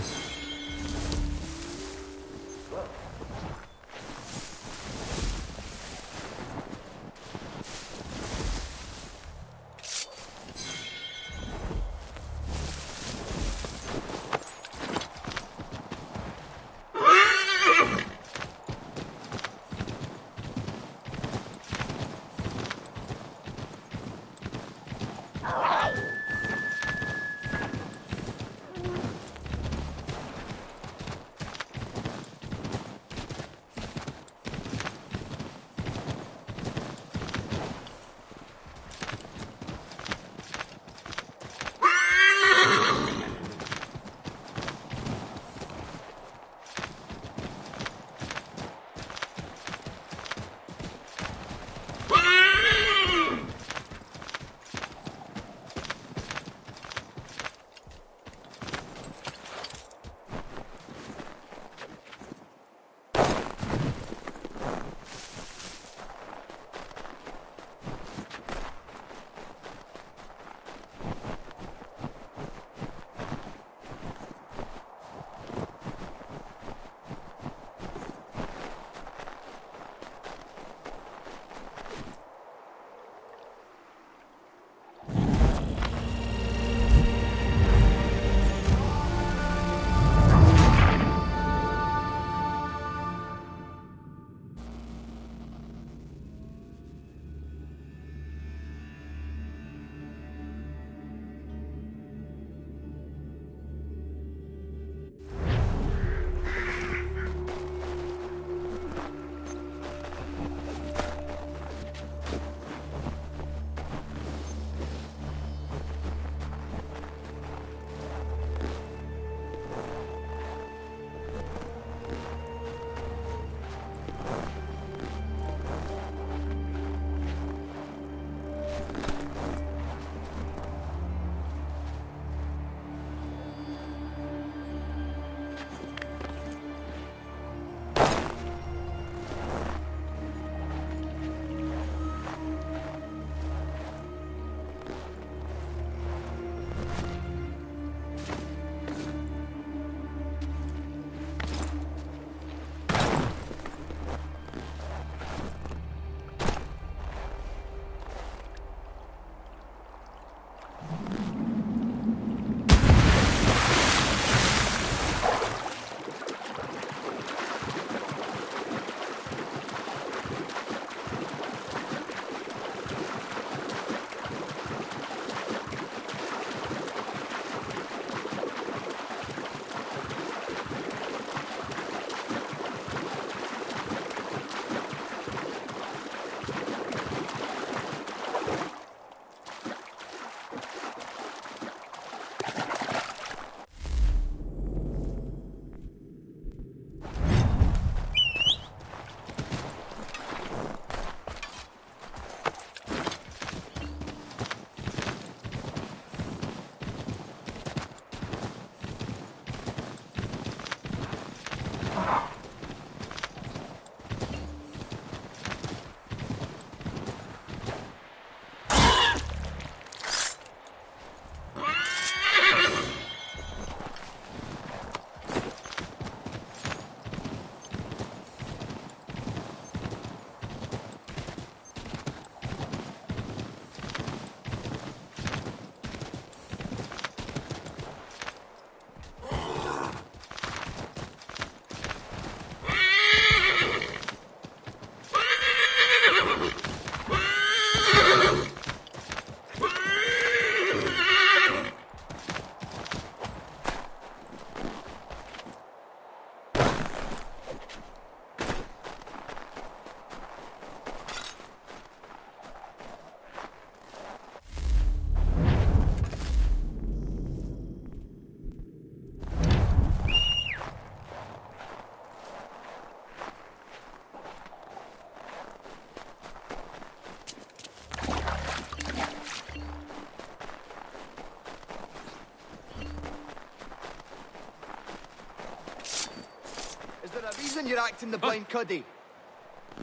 a reason you're acting the blind cuddy?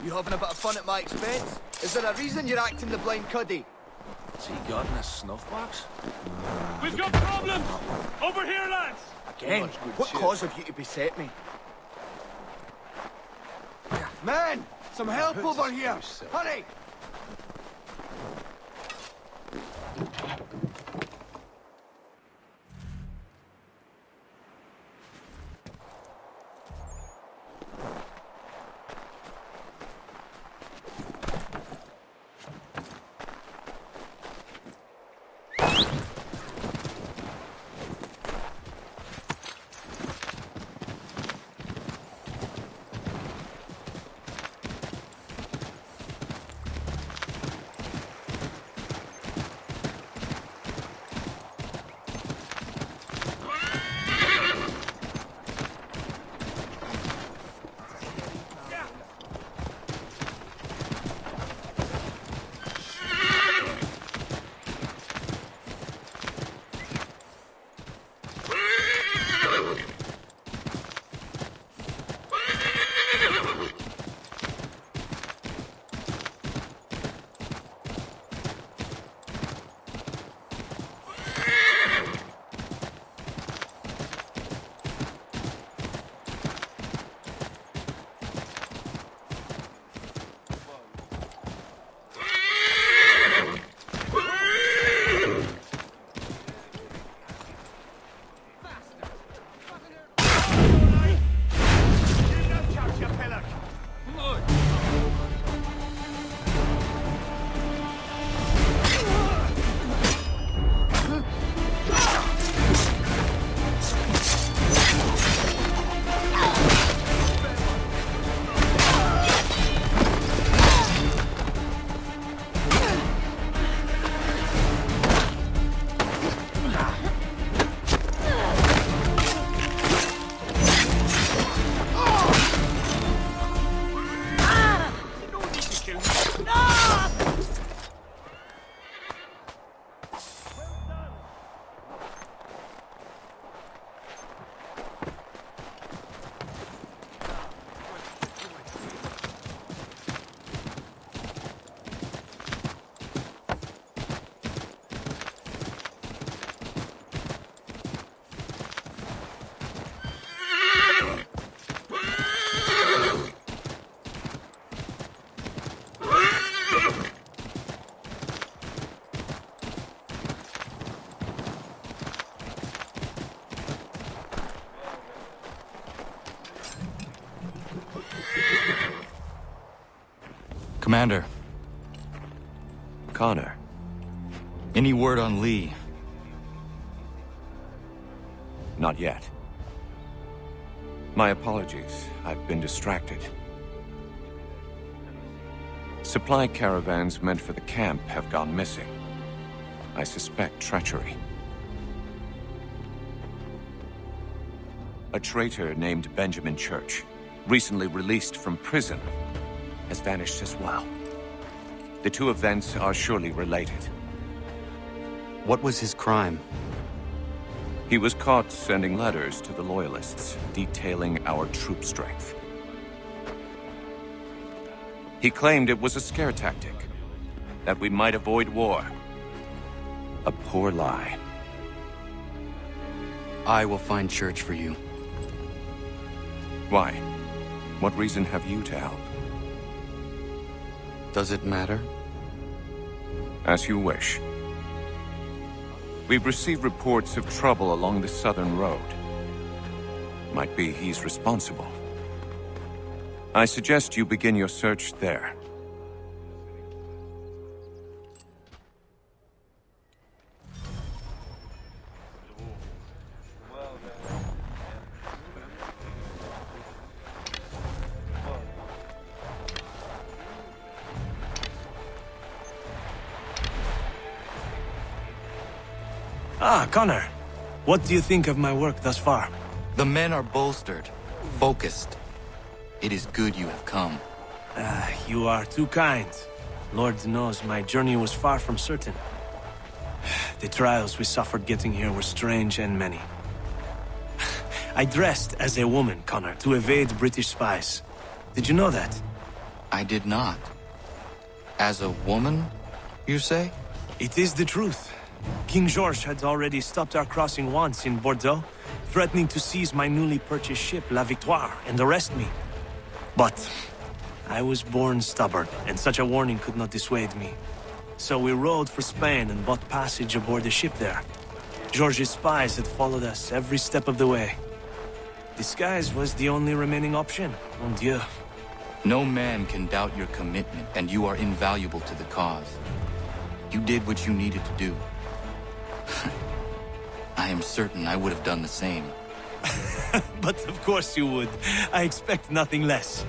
You having a bit of fun at my expense? Is there a reason you're acting the blind cuddy? What's he got in his snuff box? We've got problems! Over here, lads! Again, what cause have you to beset me? Man, some help over here! Hurry! Commander. Connor. Any word on Lee? Not yet. My apologies. I've been distracted. Supply caravans meant for the camp have gone missing. I suspect treachery. A traitor named Benjamin Church, recently released from prison, has vanished as well. The two events are surely related. What was his crime? He was caught sending letters to the Loyalists, detailing our troop strength. He claimed it was a scare tactic, that we might avoid war. A poor lie. I will find Church for you. Why? What reason have you to help? Does it matter? As you wish. We've received reports of trouble along the southern road. Might be he's responsible. I suggest you begin your search there. Ah, Connor. What do you think of my work thus far? The men are bolstered, focused. It is good you have come. You are too kind. Lord knows my journey was far from certain. The trials we suffered getting here were strange and many. I dressed as a woman, Connor, to evade British spies. Did you know that? I did not. As a woman, you say? It is the truth. King George had already stopped our crossing once in Bordeaux, threatening to seize my newly purchased ship, La Victoire, and arrest me. But I was born stubborn, and such a warning could not dissuade me. So we rode for Spain and bought passage aboard the ship there. George's spies had followed us every step of the way. Disguise was the only remaining option. Mon Dieu. No man can doubt your commitment, and you are invaluable to the cause. You did what you needed to do. I am certain I would have done the same. But of course you would. I expect nothing less.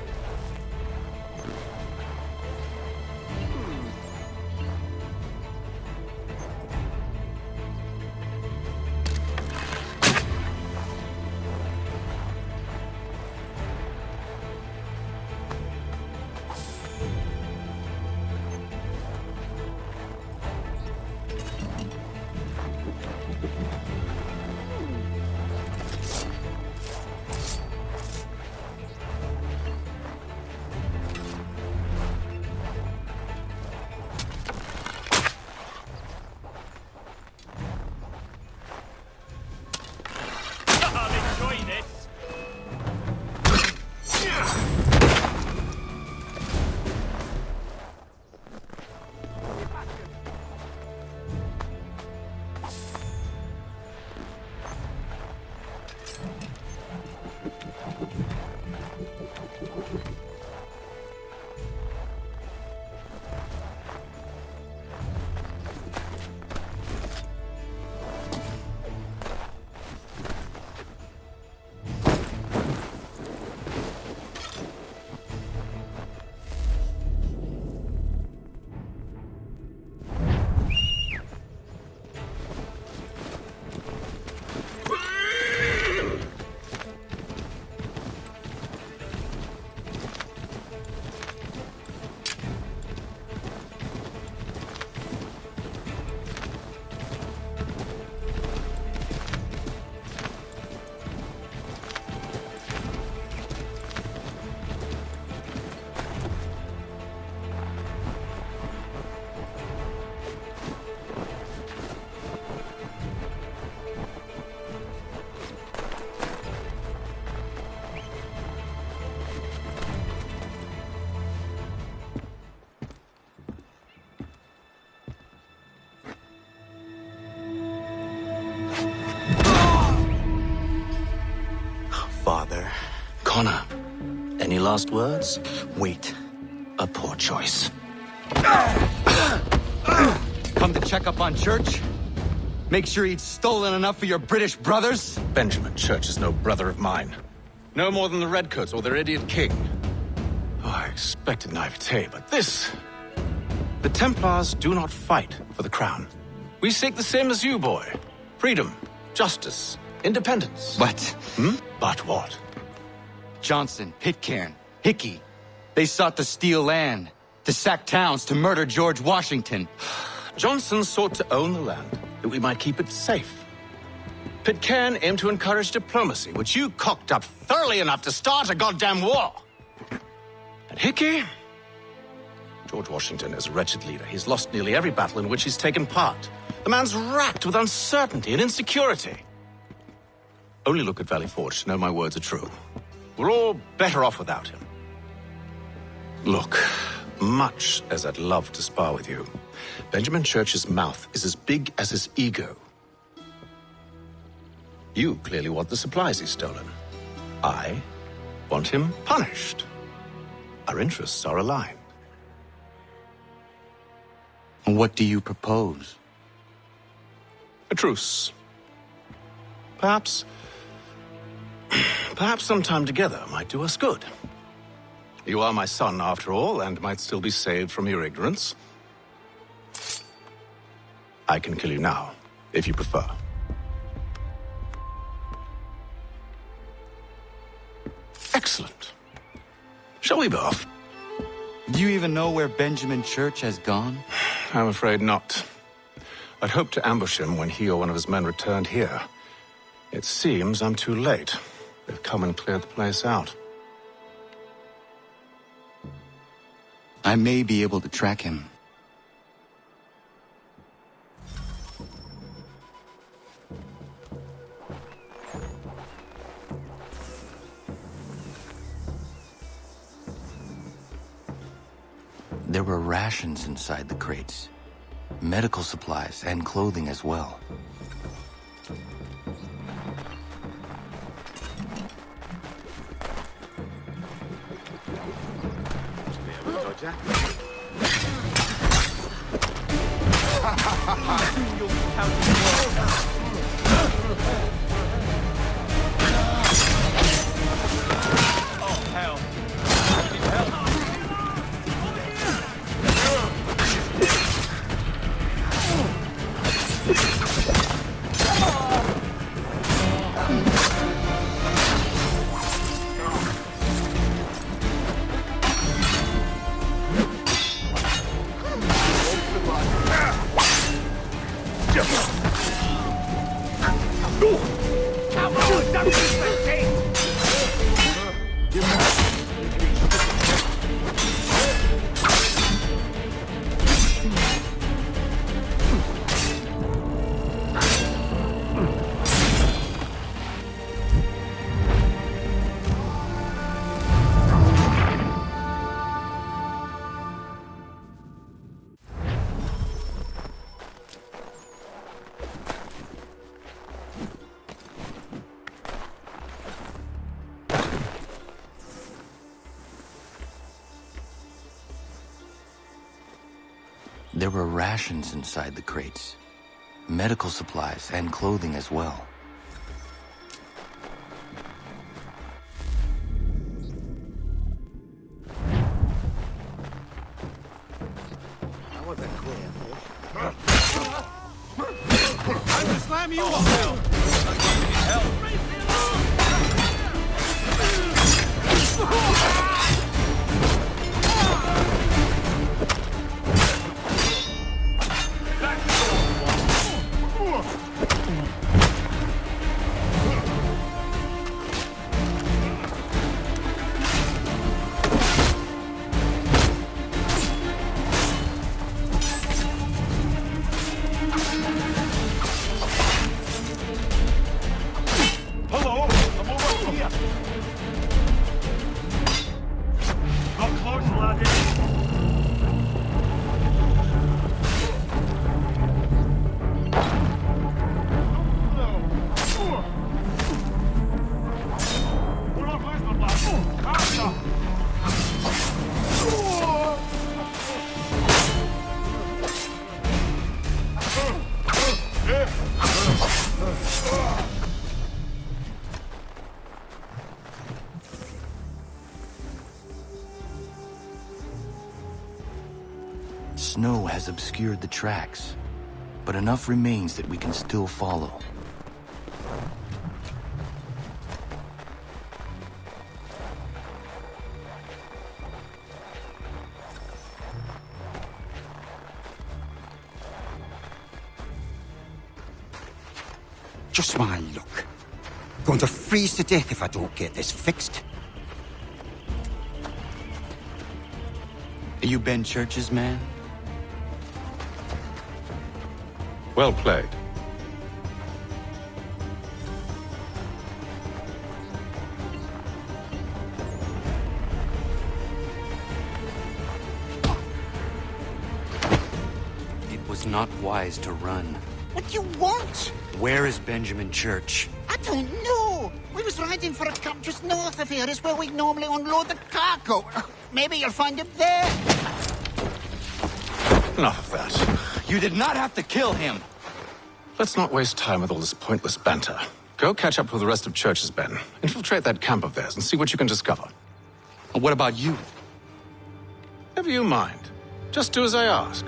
Father. Connor, any last words? Wait. A poor choice. Come to check up on Church? Make sure he'd stolen enough for your British brothers? Benjamin Church is no brother of mine. No more than the Redcoats or their idiot king. Oh, I expected naivete, but this... The Templars do not fight for the crown. We seek the same as you, boy. Freedom, justice, independence. But... But what? Johnson, Pitcairn, Hickey. They sought to steal land, to sack towns, to murder George Washington. Johnson sought to own the land, that we might keep it safe. Pitcairn aimed to encourage diplomacy, which you cocked up thoroughly enough to start a goddamn war. And Hickey? George Washington is a wretched leader. He's lost nearly every battle in which he's taken part. The man's racked with uncertainty and insecurity. Only look at Valley Forge to know my words are true. We're all better off without him. Look, much as I'd love to spar with you, Benjamin Church's mouth is as big as his ego. You clearly want the supplies he's stolen. I want him punished. Our interests are aligned. What do you propose? A truce. Perhaps some time together might do us good. You are my son, after all, and might still be saved from your ignorance. I can kill you now, if you prefer. Excellent. Shall we be off? Do you even know where Benjamin Church has gone? I'm afraid not. I'd hoped to ambush him when he or one of his men returned here. It seems I'm too late. They've come and cleared the place out. I may be able to track him. There were rations inside the crates, medical supplies and clothing as well. Oh, hell. There were rations inside the crates, medical supplies and clothing as well. I want that clear. I'm gonna slam you off now. Hello, I'm over here. Got close, laddie. We're not losing, lad. Faster. Snow has obscured the tracks, but enough remains that we can still follow. Just my luck. Going to freeze to death if I don't get this fixed. Are you Ben Church's man? Well played. It was not wise to run. What do you want? Where is Benjamin Church? I don't know. We was riding for a camp just north of here. Is where we normally unload the cargo. Maybe you'll find him there. Enough of that. You did not have to kill him. Let's not waste time with all this pointless banter. Go catch up with the rest of Church's men. Infiltrate that camp of theirs and see what you can discover. And what about you? Never you mind. Just do as I ask.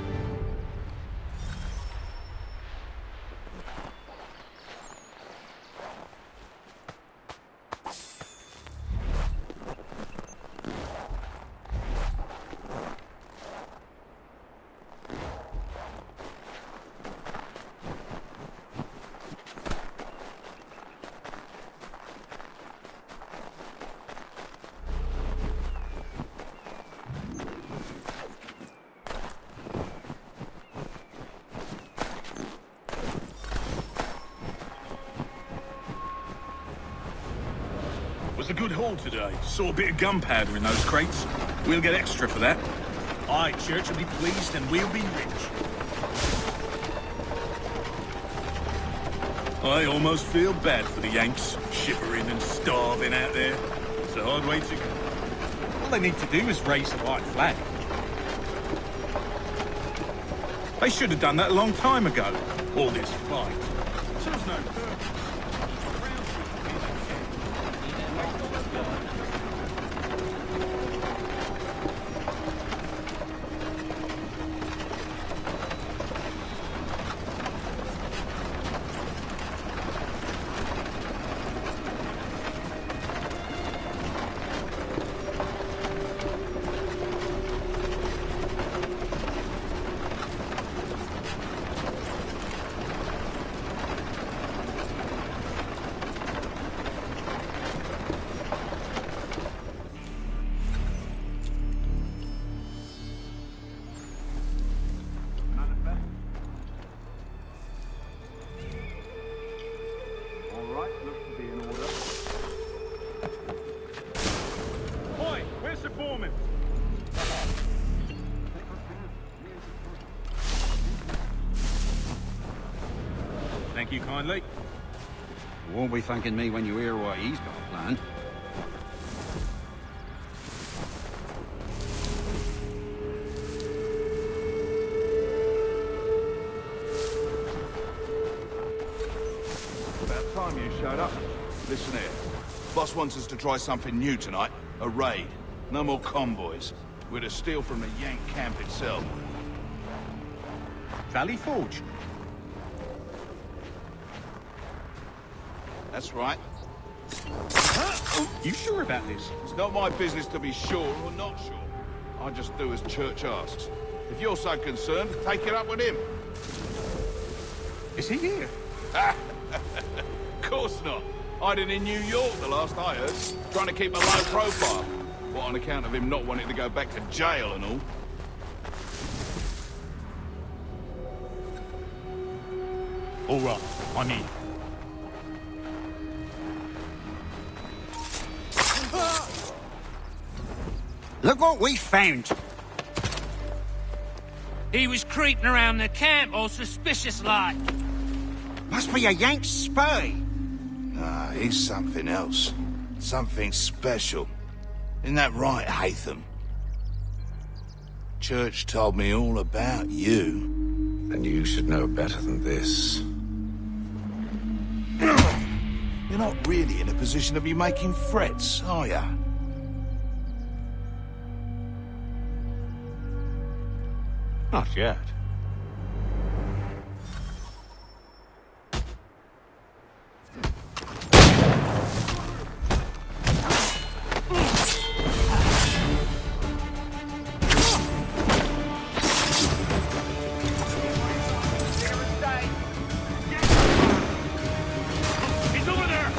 a good haul today. Saw a bit of gunpowder in those crates. We'll get extra for that. Aye, Church will be pleased and we'll be rich. I almost feel bad for the Yanks, shivering and starving out there. It's a hard way to go. All they need to do is raise the white flag. They should have done that a long time ago. All this fight. Serves no purpose. Thank you kindly. You won't be thanking me when you hear what he's got planned. About time you showed up. Listen here. Boss wants us to try something new tonight. A raid. No more convoys. We're to steal from the Yank camp itself. Valley Forge? That's right. You sure about this? It's not my business to be sure or not sure. I just do as Church asks. If you're so concerned, take it up with him. Is he here? Of course not. Hiding in New York, the last I heard. Trying to keep a low profile. What, on account of him not wanting to go back to jail and all? All right, I'm in. Look what we found. He was creeping around the camp all suspicious-like. Must be a Yank spy. Nah, he's something else. Something special. Isn't that right, Hatham? Church told me all about you. And you should know better than this. You're not really in a position to be making threats, are ya? Not yet. He's over there!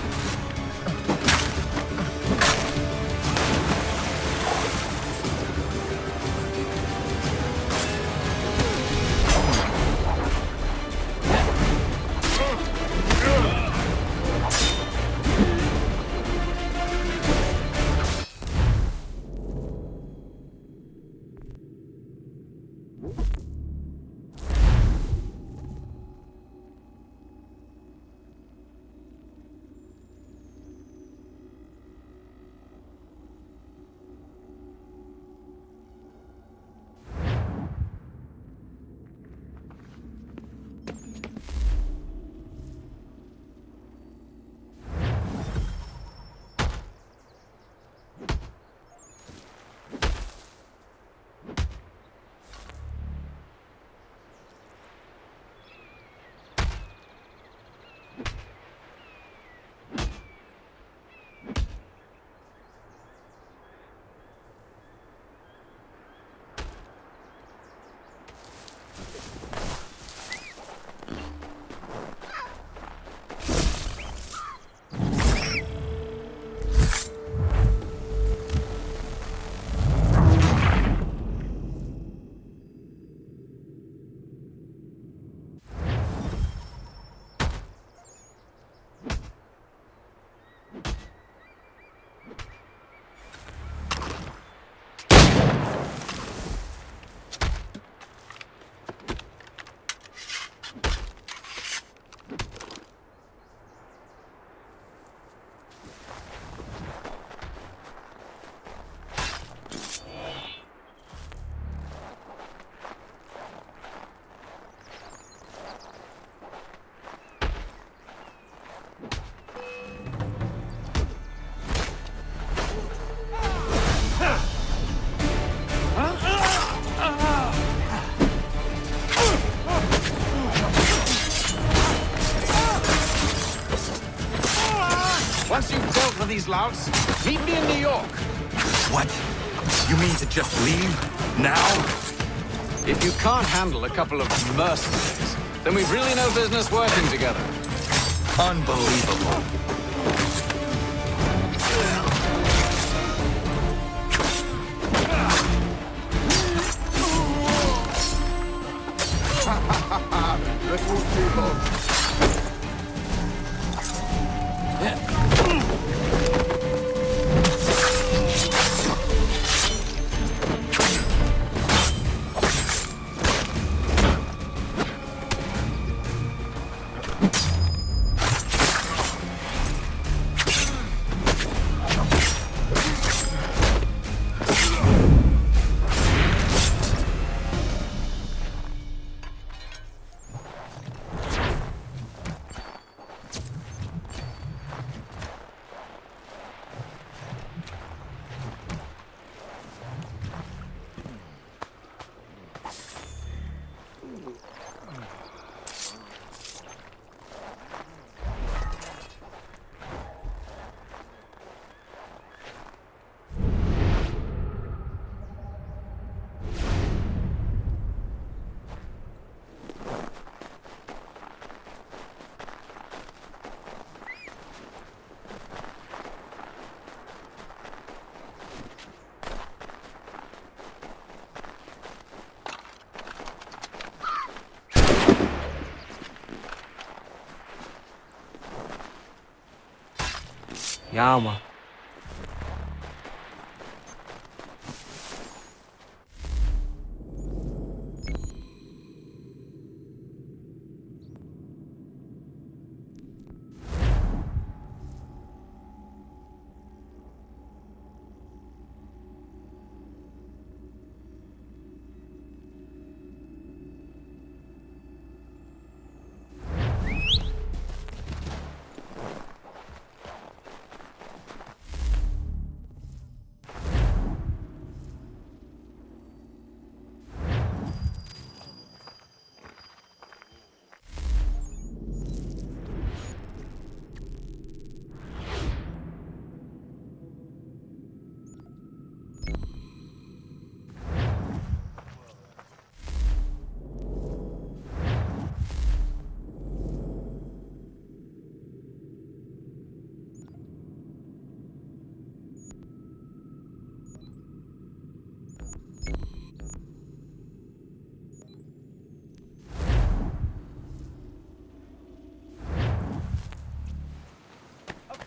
these louts? Meet me in New York. What? You mean to just leave? Now? If you can't handle a couple of mercenaries, then we've really no business working together. Unbelievable. Ja, man.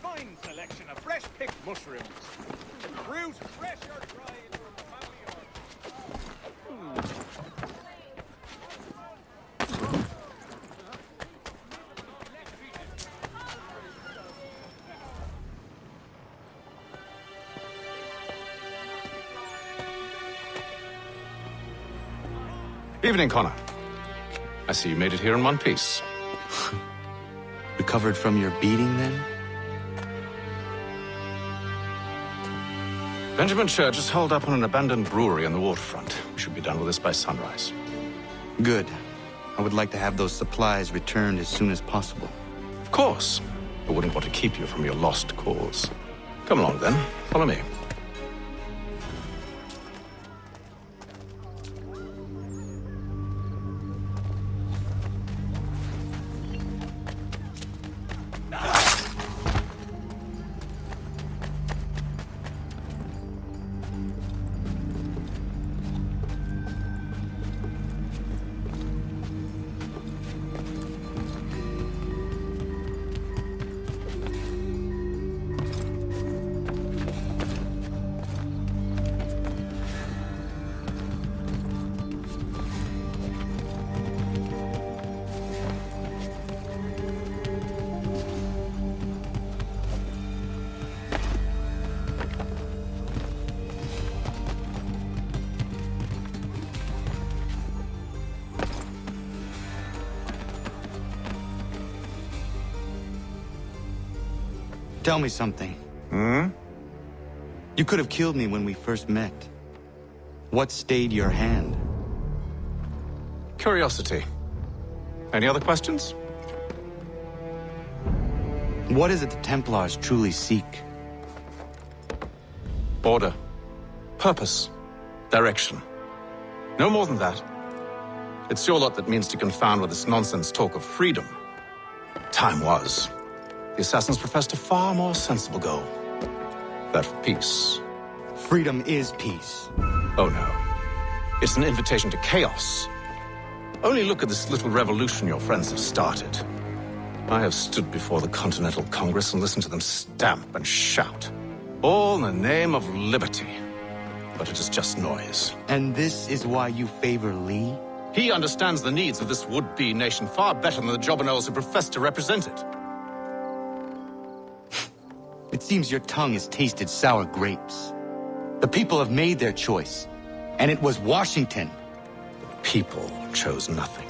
Fine selection of fresh-picked mushrooms. Fruit, fresh or dry, into a family Evening, Connor. I see you made it here in one piece. Recovered from your beating, then? Benjamin Church is holed up on an abandoned brewery on the waterfront. We should be done with this by sunrise. Good. I would like to have those supplies returned as soon as possible. Of course. I wouldn't want to keep you from your lost cause. Come along, then. Follow me. Tell me something. Hmm? You could have killed me when we first met. What stayed your hand? Curiosity. Any other questions? What is it the Templars truly seek? Order. Purpose. Direction. No more than that. It's your lot that means to confound with this nonsense talk of freedom. Time was. The assassins professed a far more sensible goal. That of peace. Freedom is peace. Oh no. It's an invitation to chaos. Only look at this little revolution your friends have started. I have stood before the Continental Congress and listened to them stamp and shout. All in the name of liberty. But it is just noise. And this is why you favor Lee? He understands the needs of this would-be nation far better than the jobberknolls who profess to represent it. It seems your tongue has tasted sour grapes. The people have made their choice, and it was Washington. The people chose nothing.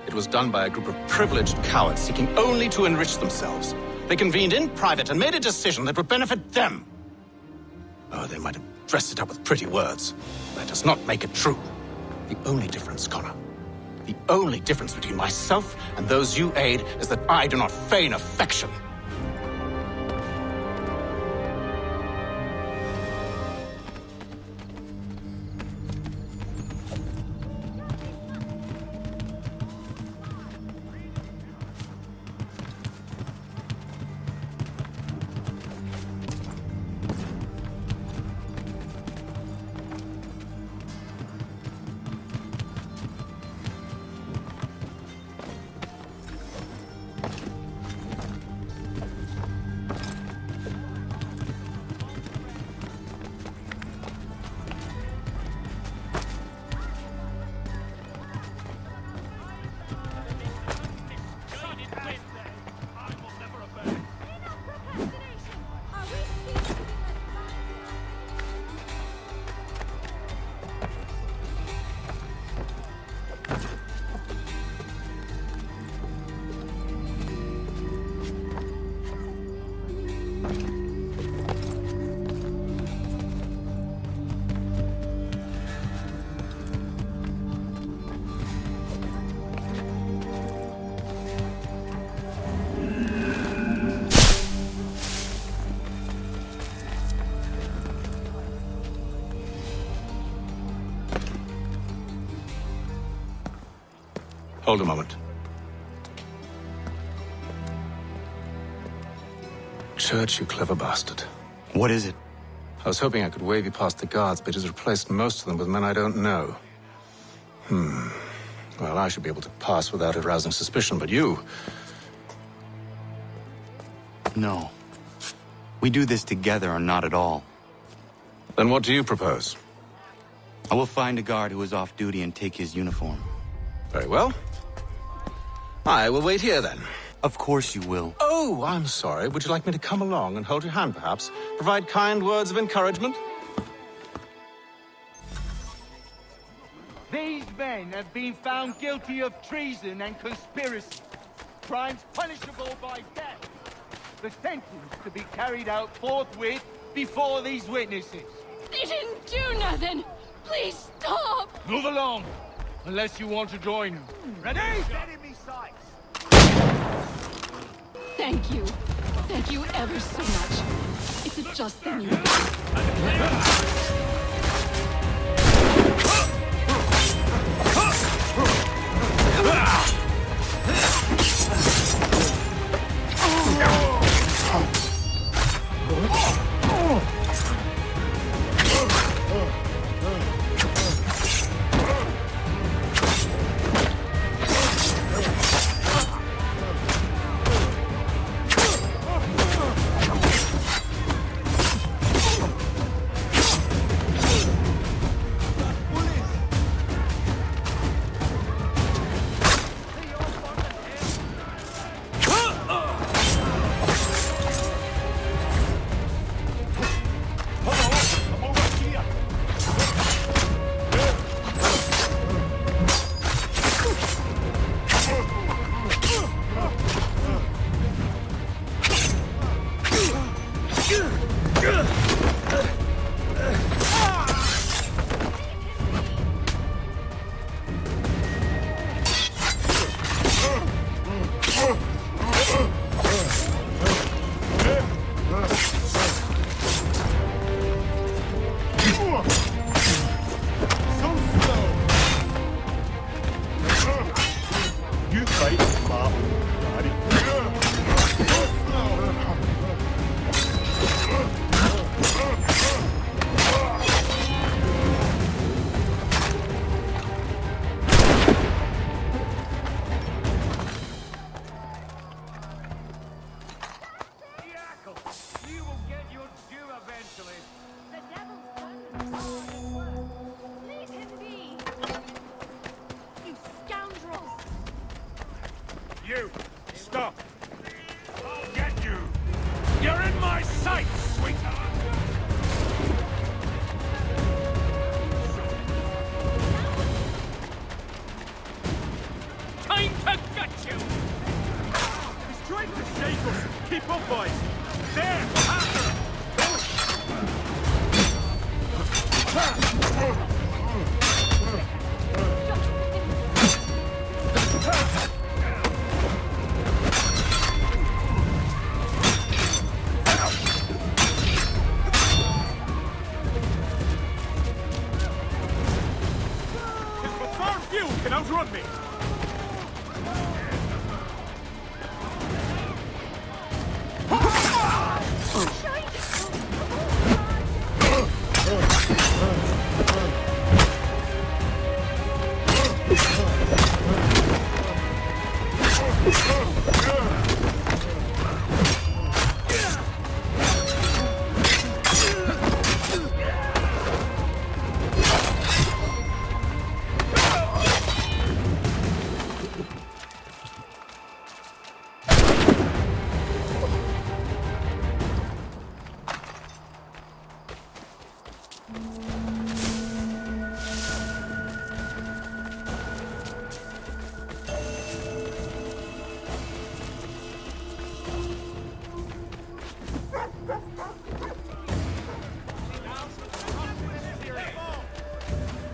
It was done by a group of privileged cowards seeking only to enrich themselves. They convened in private and made a decision that would benefit them. Oh, they might have dressed it up with pretty words. That does not make it true. The only difference, Connor, the only difference between myself and those you aid is that I do not feign affection. Hold a moment. Church, you clever bastard. What is it? I was hoping I could wave you past the guards, but it has replaced most of them with men I don't know. Well, I should be able to pass without arousing suspicion, but you... No. We do this together or not at all. Then what do you propose? I will find a guard who is off duty and take his uniform. Very well. I will wait here, then. Of course you will. Oh, I'm sorry. Would you like me to come along and hold your hand, perhaps? Provide kind words of encouragement? These men have been found guilty of treason and conspiracy. Crimes punishable by death. The sentence to be carried out forthwith before these witnesses. They didn't do nothing! Please stop! Move along, unless you want to join them. Ready? Enemy sights! Thank you. Thank you ever so much. It's a just thing you You! Stop! I'll get you! You're in my sight, sweetheart! Time to gut you! He's trying to shake us! Keep up, boys! There! After him! You can outrun me!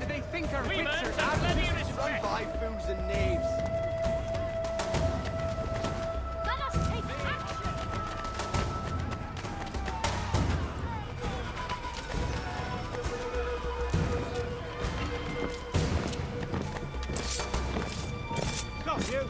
They think our wits are out of this. Run by fools and knaves. Let us take action! Stop you!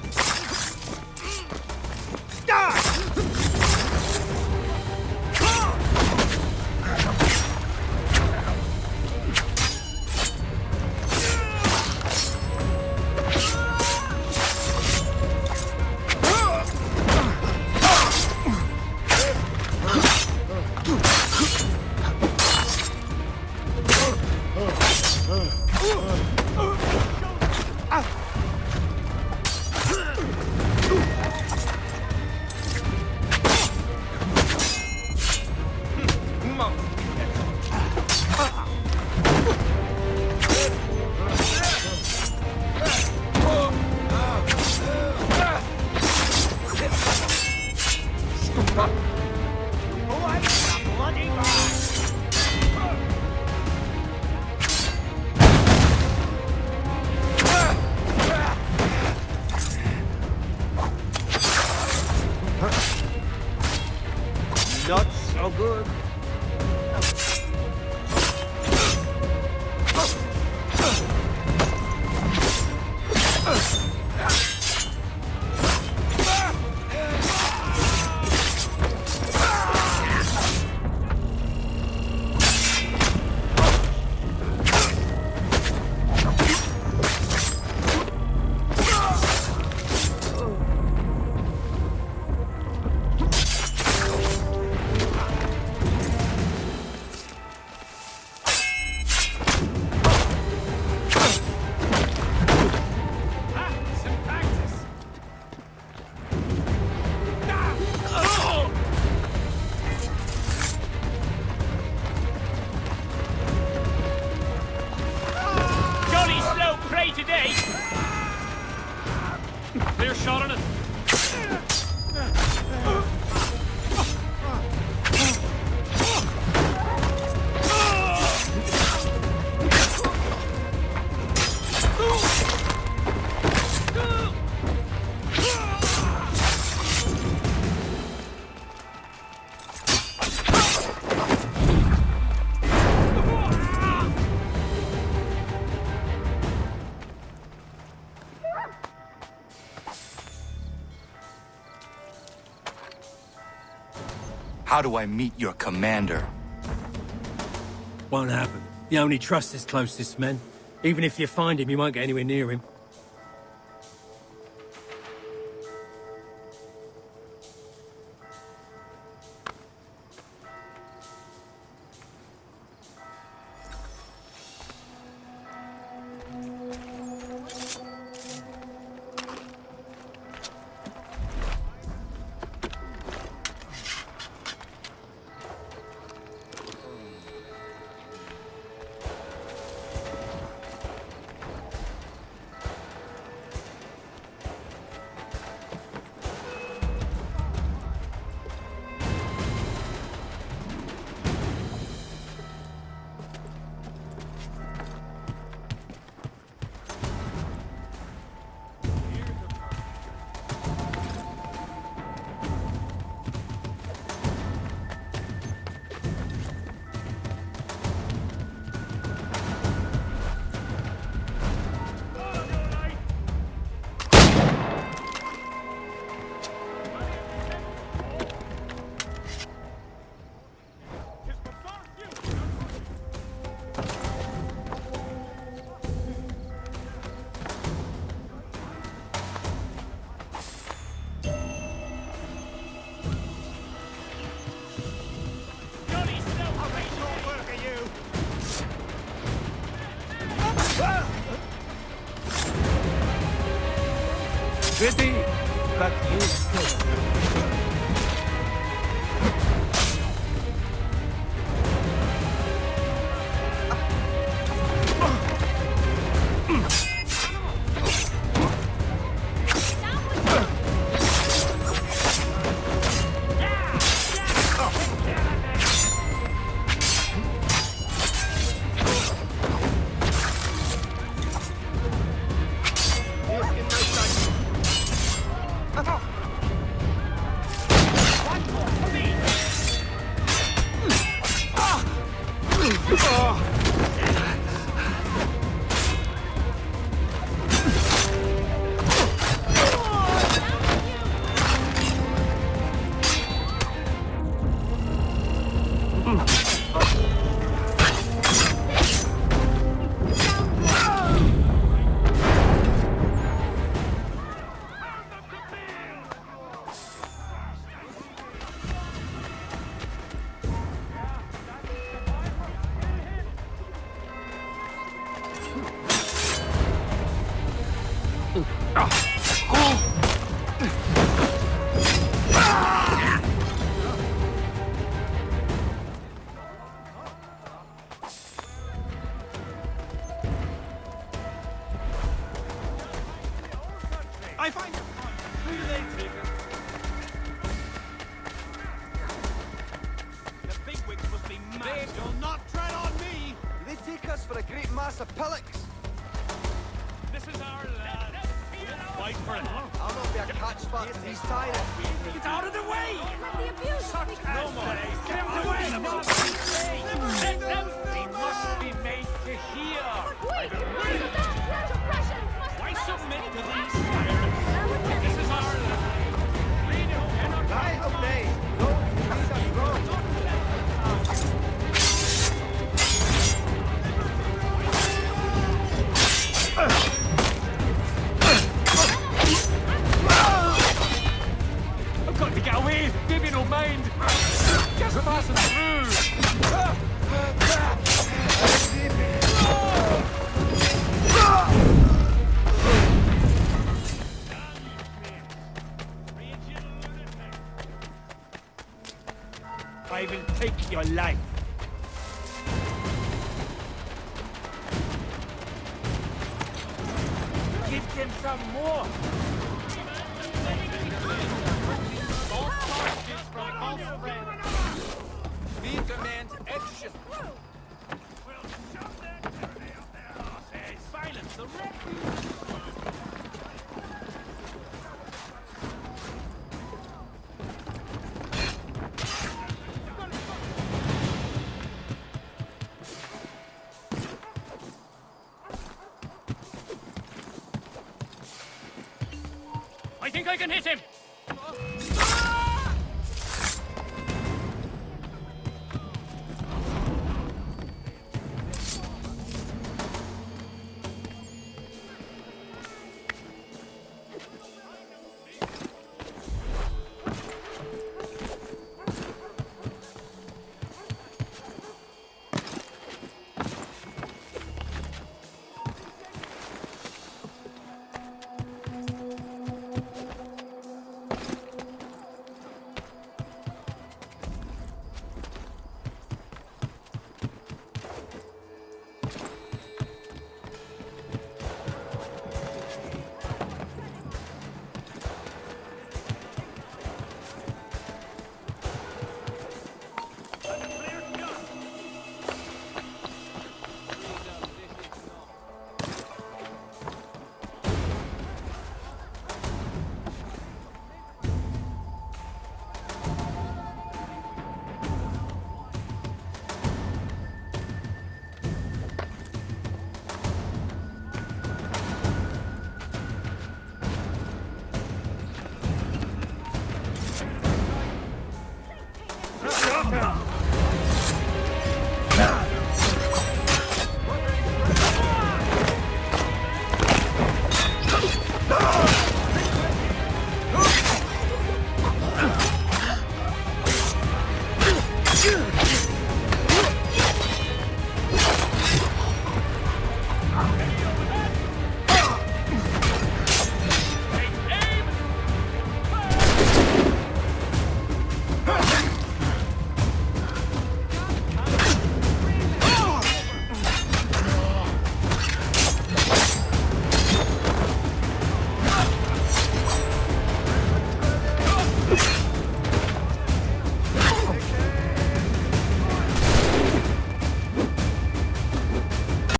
Not so good. Clear shot on it. How do I meet your commander? Won't happen. You only trust his closest men. Even if you find him, you won't get anywhere near him. Pity that he's killed. I find who do they take? The bigwigs must be mad. You'll not tread on me. They take us for a great mass of pillocks. This is our lad. Fight for it. I'll not be a catch spot to these tyrants. Get out of the way! The abuse. No more. Get out of the way! Let them. They must be made to hear. Why submit to these tyrants? This is our land. Freedom cannot Lie of day. Don't lead us wrong. I've got to get away. Maybe don't mind. Just passing through. I will take your life. Give them some more. We demand action. Silence the refuge. I think I can hit him!